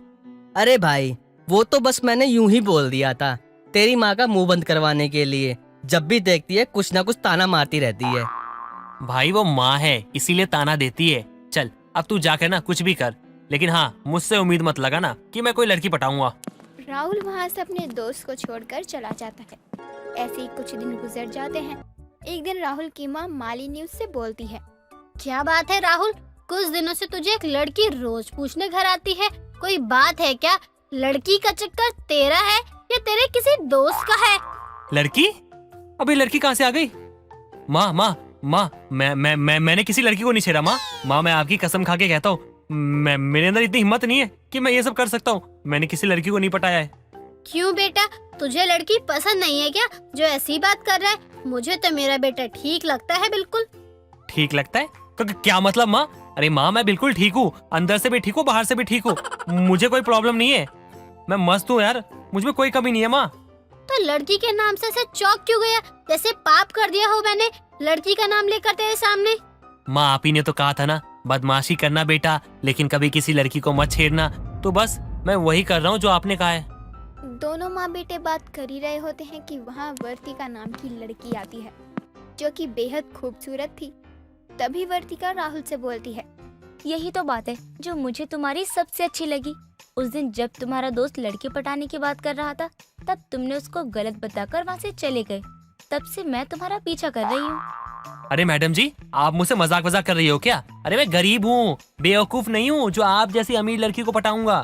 अरे भाई, वो तो बस मैंने यूं ही बोल दिया था, तेरी माँ का मुंह बंद करवाने के लिए। जब भी देखती है कुछ ना कुछ ताना मारती रहती है।
भाई वो माँ है इसीलिए ताना देती है। चल अब तू जाकर ना कुछ भी कर, लेकिन हाँ मुझसे उम्मीद मत लगा ना कि मैं कोई लड़की पटाऊंगा।
राहुल वहाँ से अपने दोस्त को छोड़कर चला जाता है। ऐसे ही कुछ दिन गुजर जाते हैं। एक दिन राहुल की माँ मालिनी उससे बोलती है,
क्या बात है राहुल, कुछ दिनों से तुझे एक लड़की रोज पूछने घर आती है, कोई बात है क्या? लड़की का चक्कर तेरा है या तेरे किसी दोस्त का है?
लड़की? अबे लड़की कहाँ से आ गई? माँ मैंने किसी लड़की को नहीं छेड़ा माँ मैं आपकी कसम खा के कहता हूँ, मेरे अंदर इतनी हिम्मत नहीं है कि मैं ये सब कर सकता हूँ। मैंने किसी लड़की को नहीं पटाया है।
क्यों बेटा, तुझे लड़की पसंद नहीं है क्या जो ऐसी बात कर रहा है? मुझे तो मेरा बेटा ठीक लगता है। बिल्कुल
ठीक लगता है? क्या मतलब माँ? अरे माँ मैं बिल्कुल ठीक हूँ, अंदर से भी ठीक हूँ बाहर से भी ठीक हूँ, मुझे कोई प्रॉब्लम नहीं है, मैं मस्त हूँ यार, मुझ में कोई कमी नहीं है माँ।
तो लड़की के नाम से चौंक क्यों गया, जैसे पाप कर दिया हो मैंने लड़की का नाम लेकर तेरे सामने?
माँ आप ही ने तो कहा था ना बदमाशी करना बेटा, लेकिन कभी किसी लड़की को मत छेड़ना, तो बस मैं वही कर रहा हूँ जो आपने कहा है।
दोनों माँ बेटे बात कर ही रहे होते हैं कि वहाँ वर्तिका नाम की लड़की आती है जो कि बेहद खूबसूरत थी। तभी वर्तिका राहुल से बोलती है,
यही तो बात है जो मुझे तुम्हारी सबसे अच्छी लगी। उस दिन जब तुम्हारा दोस्त लड़की पटाने की बात कर रहा था, तब तुमने उसको गलत बताकर वहाँ से चले गए। तब से मैं तुम्हारा पीछा कर रही हूँ।
अरे मैडम जी आप मुझसे मजाक कर रही हो क्या? अरे मैं गरीब हूँ, बेवकूफ नहीं हूँ जो आप जैसी अमीर लड़की को पटाऊंगा।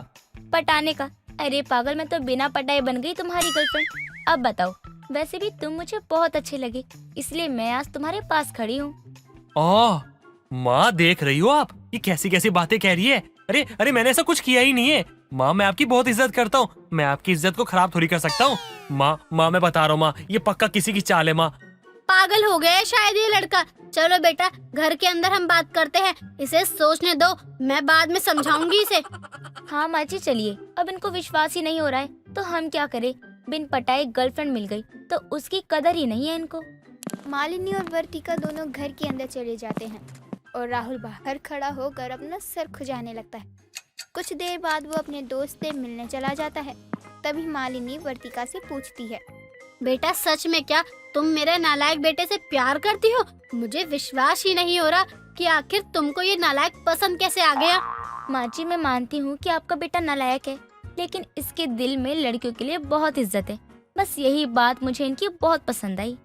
पटाने का? अरे पागल, मैं तो बिना पटाए बन गई तुम्हारी गर्लफ्रेंड। अब बताओ, वैसे भी तुम मुझे बहुत अच्छे लगे, इसलिए मैं आज तुम्हारे पास खड़ी हूँ।
ओह माँ देख रही हो आप ये कैसी कैसी बातें कह रही है? अरे मैंने ऐसा कुछ किया ही नहीं है माँ, मैं आपकी बहुत इज्जत करता हूँ, मैं आपकी इज्जत को खराब थोड़ी कर सकता हूँ। माँ मैं बता रहा हूँ माँ, ये पक्का किसी की चाल है माँ।
पागल हो गया है शायद ये लड़का। चलो बेटा घर के अंदर हम बात करते हैं, इसे सोचने दो, मैं बाद में समझाऊंगी इसे।
हाँ माँ जी चलिए, अब इनको विश्वास ही नहीं हो रहा है तो हम क्या करें। बिन पटाए गर्लफ्रेंड मिल गई तो उसकी कदर ही नहीं है इनको।
मालिनी और वर्तिका दोनों घर के अंदर चले जाते हैं और राहुल बाहर खड़ा होकर अपना सर खुजाने लगता है। कुछ देर बाद वो अपने दोस्त से मिलने चला जाता है। तभी मालिनी वर्तिका से पूछती है,
बेटा सच में क्या तुम मेरे नालायक बेटे से प्यार करती हो? मुझे विश्वास ही नहीं हो रहा कि आखिर तुमको ये नालायक पसंद कैसे आ गया।
माँ जी मैं मानती हूँ कि आपका बेटा नालायक है, लेकिन इसके दिल में लड़कियों के लिए बहुत इज्जत है। बस यही बात मुझे इनकी बहुत पसंद आई।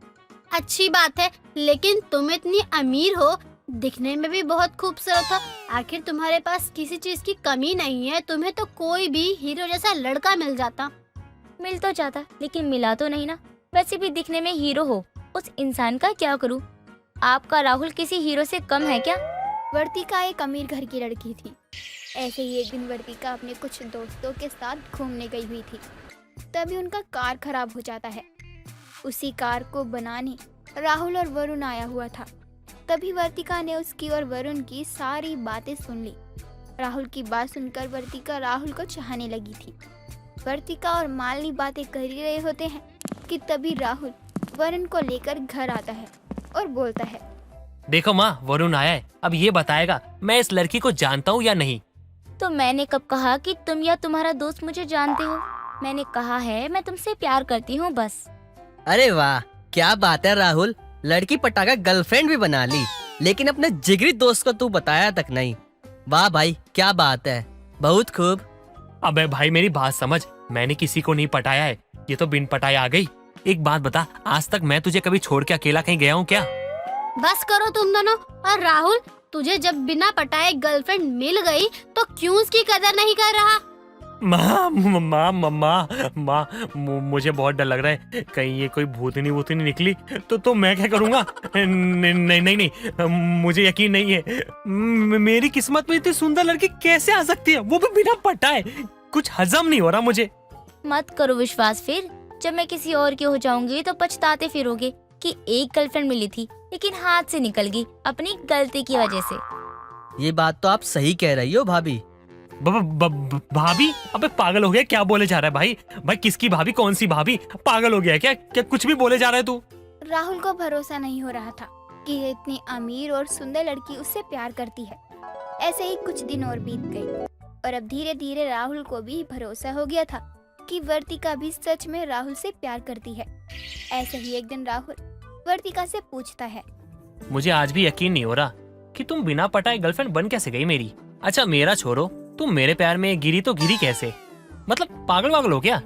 अच्छी बात है, लेकिन तुम इतनी अमीर हो, दिखने में भी बहुत खूबसूरत हो, आखिर तुम्हारे पास किसी चीज की कमी नहीं है, तुम्हें तो कोई भी हीरो जैसा लड़का मिल जाता।
मिल तो जाता, लेकिन मिला तो नहीं ना। वैसे भी दिखने में हीरो हो, उस इंसान का क्या करूँ? आपका राहुल किसी हीरो से कम है क्या?
वर्तिका एक अमीर घर की लड़की थी। ऐसे ही एक दिन वर्तिका अपने कुछ दोस्तों के साथ घूमने गई हुई थी। तभी उनका कार खराब हो जाता है। उसी कार को बनाने राहुल और वरुण आया हुआ था। तभी वर्तिका ने उसकी और वरुण की सारी बातें सुन ली। राहुल की बात सुनकर वर्तिका राहुल को चाहने लगी थी। वर्तिका और मालिनी बातें कर ही रहे होते हैं कि तभी राहुल वरुण को लेकर घर आता है और बोलता है,
देखो माँ वरुण आया है, अब ये बताएगा मैं इस लड़की को जानता हूँ या नहीं।
तो मैंने कब कहा कि तुम या तुम्हारा दोस्त मुझे जानते हो? मैंने कहा है मैं तुमसे प्यार करती हूँ बस।
अरे वाह क्या बात है राहुल, लड़की पटाकर गर्लफ्रेंड भी बना ली, लेकिन अपने जिगरी दोस्त को तू बताया तक नहीं। वाह भाई क्या बात है, बहुत खूब।
अबे भाई मेरी बात समझ, मैंने किसी को नहीं पटाया है, ये तो बिन पटाए आ गई। एक बात बता, आज तक मैं तुझे कभी छोड़ के अकेला कहीं गया हूँ क्या?
बस करो तुम दोनों। और राहुल तुझे जब बिना पटाए गर्लफ्रेंड मिल गई तो क्यों उसकी कदर नहीं कर रहा?
माँ मुझे बहुत डर लग रहा है, कहीं ये कोई भूतनी वूतनी निकली तो मैं क्या करूँगा? नहीं, मुझे यकीन नहीं है। मेरी किस्मत में इतनी सुंदर लड़की कैसे आ सकती है, वो भी बिना पटाए? कुछ हजम नहीं हो रहा मुझे।
मत करो विश्वास, फिर जब मैं किसी और की हो जाऊंगी तो पछताते फिरोगे कि एक गर्लफ्रेंड मिली थी लेकिन हाथ से निकल गई अपनी गलती की वजह से।
ये बात तो आप सही कह रही हो भाभी।
भाभी? अबे पागल हो गया, क्या बोले जा रहा है भाई किसकी भाभी, कौन सी भाभी? पागल हो गया है क्या कुछ भी बोले जा रहा है तू?
राहुल को भरोसा नहीं हो रहा था कि इतनी अमीर और सुंदर लड़की उससे प्यार करती है। ऐसे ही कुछ दिन और बीत गए और अब धीरे धीरे राहुल को भी भरोसा हो गया था कि वर्तिका भी सच में राहुल से प्यार करती है। ऐसे ही एक दिन राहुल वर्तिका से पूछता है,
मुझे आज भी यकीन नहीं हो रहा कि तुम बिना पटाए गर्लफ्रेंड बन कैसे गई मेरी। अच्छा मेरा छोड़ो, तुम मेरे प्यार में गिरी तो गिरी कैसे? मतलब पागल वागल हो क्या?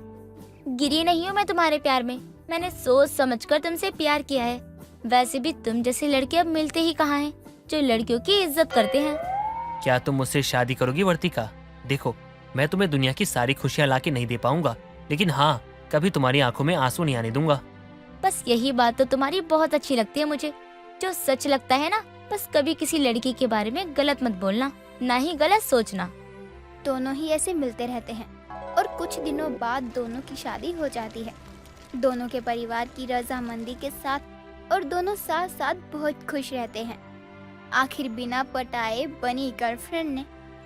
गिरी नहीं हूँ मैं तुम्हारे प्यार में, मैंने सोच समझकर तुमसे प्यार किया है। वैसे भी तुम जैसे लड़के अब मिलते ही कहाँ हैं, जो लड़कियों की इज्जत करते हैं।
क्या तुम मुझसे शादी करोगी वर्तिका? देखो मैं तुम्हें दुनिया की सारी खुशियाँ ला के नहीं दे पाऊंगा, लेकिन हाँ कभी तुम्हारी आंखों में आंसू नहीं आने दूंगा।
बस यही बात तो तुम्हारी बहुत अच्छी लगती है मुझे। जो सच लगता है ना, बस कभी किसी लड़की के बारे में गलत मत बोलना, ना ही गलत सोचना।
दोनों ही ऐसे मिलते रहते हैं और कुछ दिनों बाद दोनों की शादी हो जाती है, दोनों के परिवार की रजामंदी के साथ, और दोनों साथ साथ बहुत खुश रहते हैं। आखिर बिना पटाए बनी गर्लफ्रेंड ने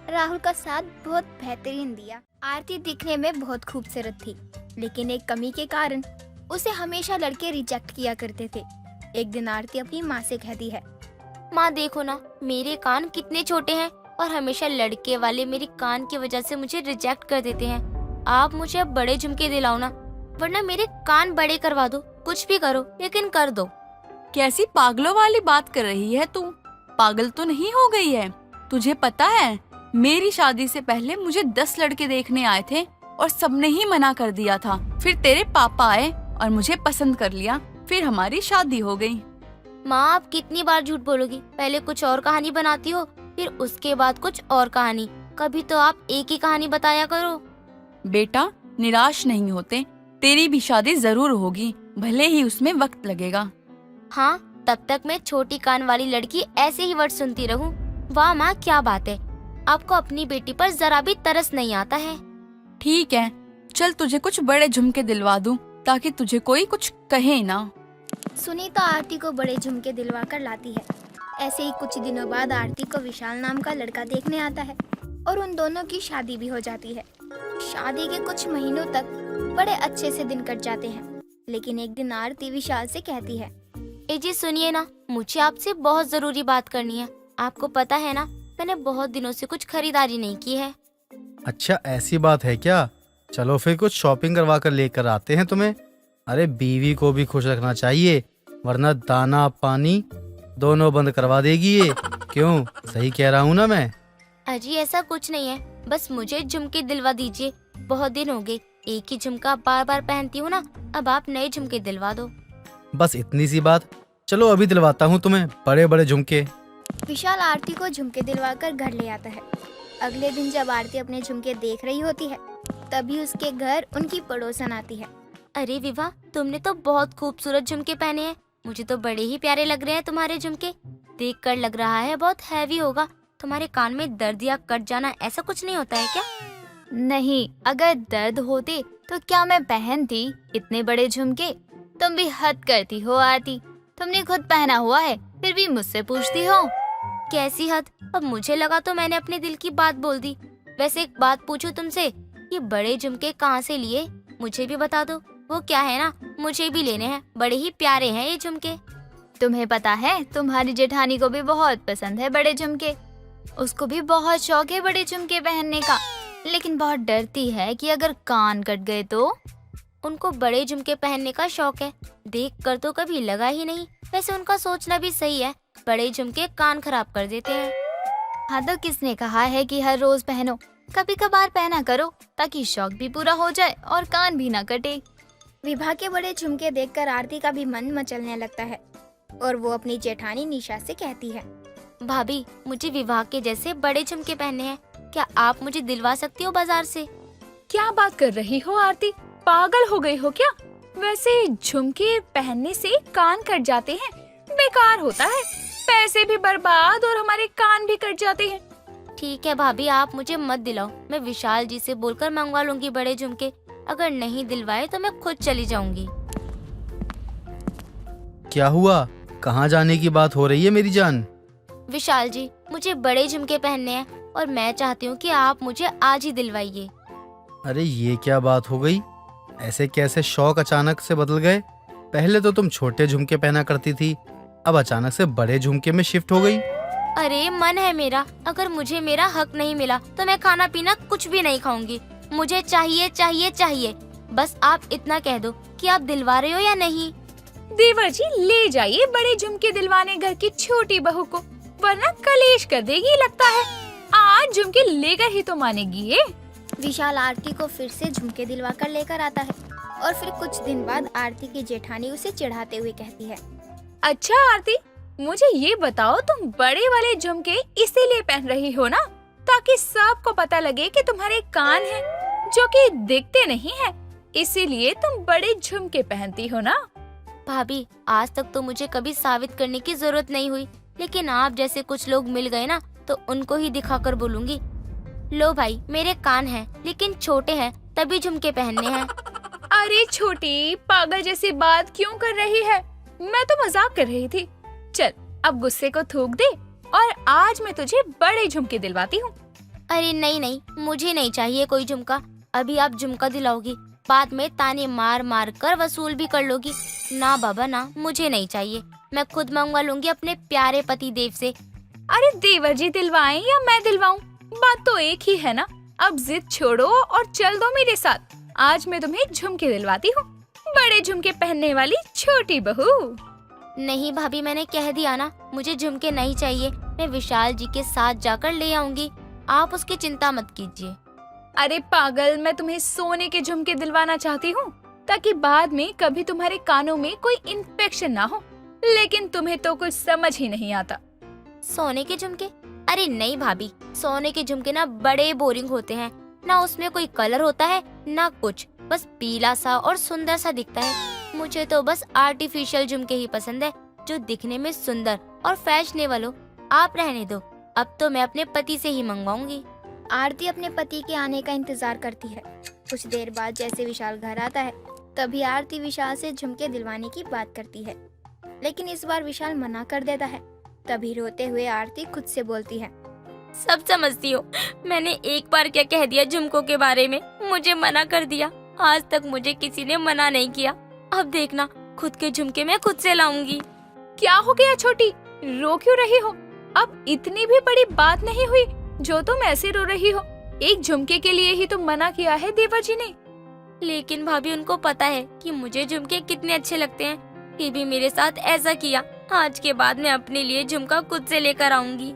राहुल का साथ बहुत बेहतरीन दिया। आरती दिखने में बहुत खूबसूरत थी, लेकिन एक कमी के कारण उसे हमेशा लड़के रिजेक्ट किया करते थे। एक दिन आरती अपनी माँ से कहती है,
माँ देखो ना, मेरे कान कितने छोटे हैं और हमेशा लड़के वाले मेरे कान की वजह से मुझे रिजेक्ट कर देते हैं। आप मुझे अब बड़े झुमके दिलाओ ना, वरना मेरे कान बड़े करवा दो। कुछ भी करो लेकिन कर दो।
कैसी पागलों वाली बात कर रही है तू? पागल तो नहीं हो गई है? तुझे पता है मेरी शादी से पहले मुझे 10 लड़के देखने आए थे और सबने ही मना कर दिया था। फिर तेरे पापा आए और मुझे पसंद कर लिया, फिर हमारी शादी हो गई।
माँ आप कितनी बार झूठ बोलोगी? पहले कुछ और कहानी बनाती हो, फिर उसके बाद कुछ और कहानी। कभी तो आप एक ही कहानी बताया करो।
बेटा निराश नहीं होते, तेरी भी शादी जरूर होगी, भले ही उसमें वक्त लगेगा।
हाँ, तब तक मैं छोटी कान वाली लड़की ऐसे ही वर्ड सुनती रहूं। वाह माँ क्या बात है, आपको अपनी बेटी पर जरा भी तरस नहीं आता है।
ठीक है, चल तुझे कुछ बड़े झुमके दिलवा दूं ताकि तुझे कोई कुछ कहे ना।
सुनीता आरती को बड़े झुमके दिलवा कर लाती है। ऐसे ही कुछ दिनों बाद आरती को विशाल नाम का लड़का देखने आता है और उन दोनों की शादी भी हो जाती है। शादी के कुछ महीनों तक बड़े अच्छे से दिन कट जाते हैं, लेकिन एक दिन आरती विशाल से कहती है,
ए जी सुनिए ना, मुझे आपसे बहुत जरूरी बात करनी है। आपको पता है ना, मैंने बहुत दिनों से कुछ खरीदारी नहीं की है।
अच्छा ऐसी बात है क्या? चलो फिर कुछ शॉपिंग करवा कर लेकर आते हैं तुम्हें। अरे बीवी को भी खुश रखना चाहिए, वरना दाना पानी दोनों बंद करवा देगी ये। क्यों, सही कह रहा हूँ ना मैं?
अजी ऐसा कुछ नहीं है, बस मुझे झुमके दिलवा दीजिए। बहुत दिन हो गए, एक ही झुमका बार बार पहनती हूँ ना, अब आप नए झुमके दिलवा दो।
बस इतनी सी बात? चलो अभी दिलवाता हूँ तुम्हें बड़े बड़े झुमके।
विशाल आरती को झुमके दिलवाकर घर ले आता है। अगले दिन जब आरती अपने झुमके देख रही होती है, तभी उसके घर उनकी पड़ोसन आती है।
अरे विवाह, तुमने तो बहुत खूबसूरत झुमके पहने हैं। मुझे तो बड़े ही प्यारे लग रहे हैं तुम्हारे झुमके। देखकर लग रहा है बहुत हैवी होगा। तुम्हारे कान में दर्द या कट जाना ऐसा कुछ नहीं होता है क्या?
नहीं, अगर दर्द होते तो क्या मैं पहनती इतने बड़े झुमके? तुम भी हद करती हो आरती, तुमने खुद पहना हुआ है फिर भी मुझसे पूछती हो।
कैसी हद? अब मुझे लगा तो मैंने अपने दिल की बात बोल दी। वैसे एक बात पूछूं तुमसे, ये बड़े झुमके कहाँ से लिए? मुझे भी बता दो। वो क्या है ना, मुझे भी लेने हैं, बड़े ही प्यारे हैं ये झुमके।
तुम्हें पता है तुम्हारी जेठानी को भी बहुत पसंद है बड़े झुमके। उसको भी बहुत शौक है बड़े झुमके पहनने का, लेकिन बहुत डरती है कि अगर कान कट गए तो।
उनको बड़े झुमके पहनने का शौक है, देख कर तो कभी लगा ही नहीं। वैसे उनका सोचना भी सही है, बड़े झुमके कान खराब कर देते हैं।
हाँ तो किसने कहा है कि हर रोज पहनो? कभी कभार पहना करो ताकि शौक भी पूरा हो जाए और कान भी ना कटे।
विभा के बड़े झुमके देखकर आरती का भी मन मचलने लगता है और वो अपनी जेठानी निशा से कहती है,
भाभी मुझे विवाह के जैसे बड़े झुमके पहनने हैं, क्या आप मुझे दिलवा सकती हो बाजार से?
क्या बात कर रही हो आरती, पागल हो गई हो क्या? वैसे झुमके पहनने से कान कट जाते हैं, बेकार होता है, पैसे भी बर्बाद और हमारे कान भी कट जाते हैं।
ठीक है भाभी, आप मुझे मत दिलाओ, मैं विशाल जी से बोलकर मंगवा लूंगी बड़े झुमके। अगर नहीं दिलवाए तो मैं खुद चली जाऊंगी।
क्या हुआ, कहाँ जाने की बात हो रही है मेरी जान?
विशाल जी, मुझे बड़े झुमके पहनने हैं और मैं चाहती हूँ कि आप मुझे आज ही दिलवाइए।
अरे ये क्या बात हो गई, ऐसे कैसे शौक अचानक से बदल गए? पहले तो तुम छोटे झुमके पहना करती थी, अब अचानक से बड़े झुमके में शिफ्ट हो गई।
अरे मन है मेरा, अगर मुझे मेरा हक नहीं मिला तो मैं खाना पीना कुछ भी नहीं खाऊंगी। मुझे चाहिए चाहिए चाहिए, बस आप इतना कह दो कि आप दिलवा रहे हो या नहीं।
देवर जी ले जाइए बड़े झुमके दिलवाने घर की छोटी बहू को, वरना कलेश कर देगी लगता है। आज झुमके लेकर ही तो मानेगी ये।
विशाल आरती को फिर से झुमके दिलवा कर लेकर आता है और फिर कुछ दिन बाद आरती की जेठानी उसे चिढ़ाते हुए कहती है,
अच्छा आरती, मुझे ये बताओ, तुम बड़े वाले झुमके इसीलिए पहन रही हो ना, ताकि सबको पता लगे कि तुम्हारे कान हैं जो कि दिखते नहीं हैं, इसीलिए तुम बड़े झुमके पहनती हो ना।
भाभी, आज तक तो मुझे कभी साबित करने की जरूरत नहीं हुई, लेकिन आप जैसे कुछ लोग मिल गए ना तो उनको ही दिखाकर बोलूंगी। लो भाई, मेरे कान हैं लेकिन छोटे हैं, तभी झुमके पहनने हैं।
अरे छोटी, पागल जैसी बात क्यों कर रही है? मैं तो मजाक कर रही थी। चल अब गुस्से को थूक दे और आज मैं तुझे बड़े झुमके दिलवाती हूँ।
अरे नहीं नहीं, मुझे नहीं चाहिए कोई झुमका। अभी आप झुमका दिलाओगी, बाद में ताने मार मार कर वसूल भी कर लोगी। ना बाबा ना, मुझे नहीं चाहिए। मैं खुद मंगवा लूंगी अपने प्यारे पति देव से।
अरे देवर जी दिलवाएं या मैं दिलवाऊं, बात तो एक ही है ना। अब जिद छोड़ो और चल दो मेरे साथ। आज मैं तुम्हें झुमके दिलवाती हूँ, बड़े झुमके पहनने वाली छोटी बहू।
नहीं भाभी, मैंने कह दिया ना, मुझे झुमके नहीं चाहिए। मैं विशाल जी के साथ जाकर ले आऊंगी, आप उसकी चिंता मत कीजिए।
अरे पागल, मैं तुम्हें सोने के झुमके दिलवाना चाहती हूँ ताकि बाद में कभी तुम्हारे कानों में कोई इन्फेक्शन ना हो, लेकिन तुम्हें तो कुछ समझ ही नहीं आता।
सोने के झुमके? अरे नहीं भाभी, सोने के झुमके ना बड़े बोरिंग होते हैं, ना उसमें कोई कलर होता है ना कुछ, बस पीला सा और सुंदर सा दिखता है। मुझे तो बस आर्टिफिशियल झुमके ही पसंद है, जो दिखने में सुंदर और फैशनेबल हो। आप रहने दो, अब तो मैं अपने पति से ही मंगवाऊंगी।
आरती अपने पति के आने का इंतजार करती है। कुछ देर बाद जैसे विशाल घर आता है, तभी आरती विशाल से झुमके दिलवाने की बात करती है, लेकिन इस बार विशाल मना कर देता है। तभी रोते हुए आरती खुद से बोलती है,
सब समझती हो, मैंने एक बार क्या कह दिया झुमकों के बारे में, मुझे मना कर दिया। आज तक मुझे किसी ने मना नहीं किया। अब देखना, खुद के झुमके मैं खुद से लाऊंगी।
क्या हो गया छोटी, रो क्यों रही हो? अब इतनी भी बड़ी बात नहीं हुई जो तुम ऐसे रो रही हो। एक झुमके के लिए ही तो मना किया है देवर जी ने।
लेकिन भाभी, उनको पता है कि मुझे झुमके कितने अच्छे लगते हैं, फिर भी मेरे साथ ऐसा किया। आज के बाद मैं अपने लिए झुमका खुद से लेकर आऊंगी।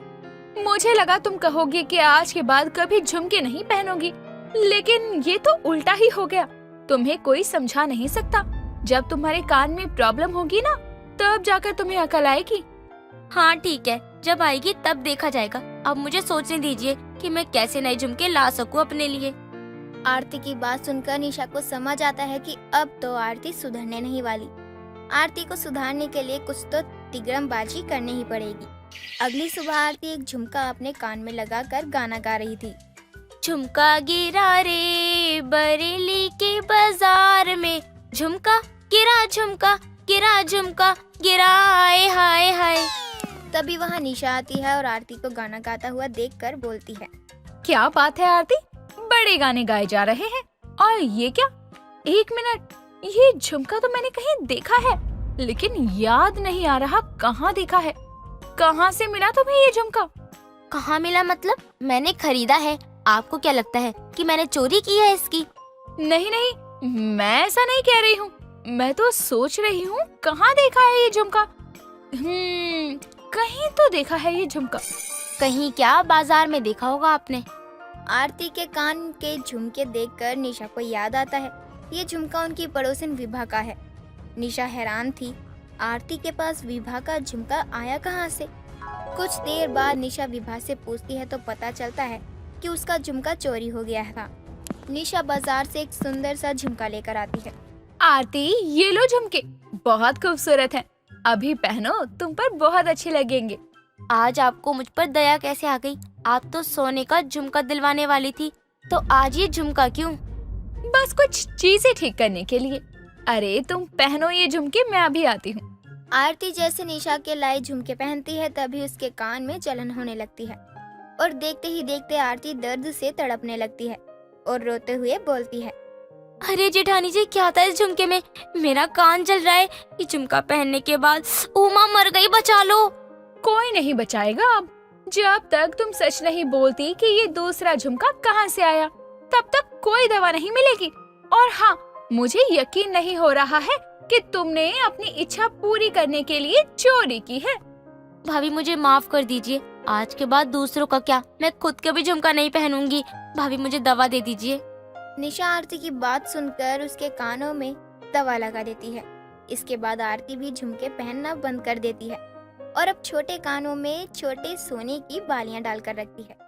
मुझे लगा तुम कहोगी कि आज के बाद कभी झुमके नहीं पहनोगी, लेकिन ये तो उल्टा ही हो गया। तुम्हें कोई समझा नहीं सकता। जब तुम्हारे कान में प्रॉब्लम होगी ना, तब जाकर तुम्हें अकल आएगी।
हाँ ठीक है, जब आएगी तब देखा जाएगा। अब मुझे सोचने दीजिए कि मैं कैसे नए झुमके ला सकूं अपने लिए।
आरती की बात सुनकर निशा को समझ आता है कि अब तो आरती सुधरने नहीं वाली। आरती को सुधारने के लिए कुछ तो तिगड़मबाजी करनी ही पड़ेगी। अगली सुबह आरती एक झुमका अपने कान में लगाकर गाना गा रही थी।
झुमका गिरा रे बरेली के बाजार में, झुमका गिरा झुमका गिरा झुमका गिरा, हाय हाय हाय।
तभी वहाँ निशा आती है और आरती को गाना गाता हुआ देखकर बोलती है,
क्या बात है आरती, बड़े गाने गाए जा रहे हैं। और ये क्या, एक मिनट, ये झुमका तो मैंने कहीं देखा है, लेकिन याद नहीं आ रहा कहाँ देखा है। कहाँ से मिला तुम्हें ये झुमका?
कहाँ मिला मतलब? मैंने खरीदा है। आपको क्या लगता है कि मैंने चोरी की है इसकी?
नहीं नहीं, मैं ऐसा नहीं कह रही हूँ। मैं तो सोच रही हूँ कहाँ देखा है ये झुमका। कहीं तो देखा है ये झुमका।
कहीं क्या, बाजार में देखा होगा आपने।
आरती के कान के झुमके देखकर निशा को याद आता है, ये झुमका उनकी पड़ोसन विभा का है। निशा हैरान थी, आरती के पास विभा का झुमका आया कहाँ से? कुछ देर बाद निशा विभा से पूछती है तो पता चलता है कि उसका झुमका चोरी हो गया था। निशा बाजार से एक सुंदर सा झुमका लेकर आती है।
आरती, ये लो झुमके, बहुत खूबसूरत हैं। अभी पहनो, तुम पर बहुत अच्छे लगेंगे।
आज आपको मुझ पर दया कैसे आ गई? आप तो सोने का झुमका दिलवाने वाली थी, तो आज ये झुमका क्यों?
बस कुछ चीजें ठीक करने के लिए। अरे तुम पहनो ये झुमके, मैं अभी आती हूँ।
आरती जैसे निशा के लाए झुमके पहनती है, तभी उसके कान में जलन होने लगती है और देखते ही देखते आरती दर्द से तड़पने लगती है और रोते हुए बोलती है,
अरे जेठानी जी, क्या था इस झुमके में? मेरा कान जल रहा है। ये झुमका पहनने के बाद उमा मर गई, बचा लो।
कोई नहीं बचाएगा अब। जब तक तुम सच नहीं बोलती कि ये दूसरा झुमका कहाँ से आया, तब तक कोई दवा नहीं मिलेगी। और हाँ, मुझे यकीन नहीं हो रहा है कि तुमने अपनी इच्छा पूरी करने के लिए चोरी की है।
भाभी मुझे माफ कर दीजिए, आज के बाद दूसरों का क्या, मैं खुद का भी झुमका नहीं पहनूंगी। भाभी मुझे दवा दे दीजिए।
निशा आरती की बात सुनकर उसके कानों में दवा लगा देती है। इसके बाद आरती भी झुमके पहनना बंद कर देती है और अब छोटे कानों में छोटे सोने की बालियां डालकर रखती है।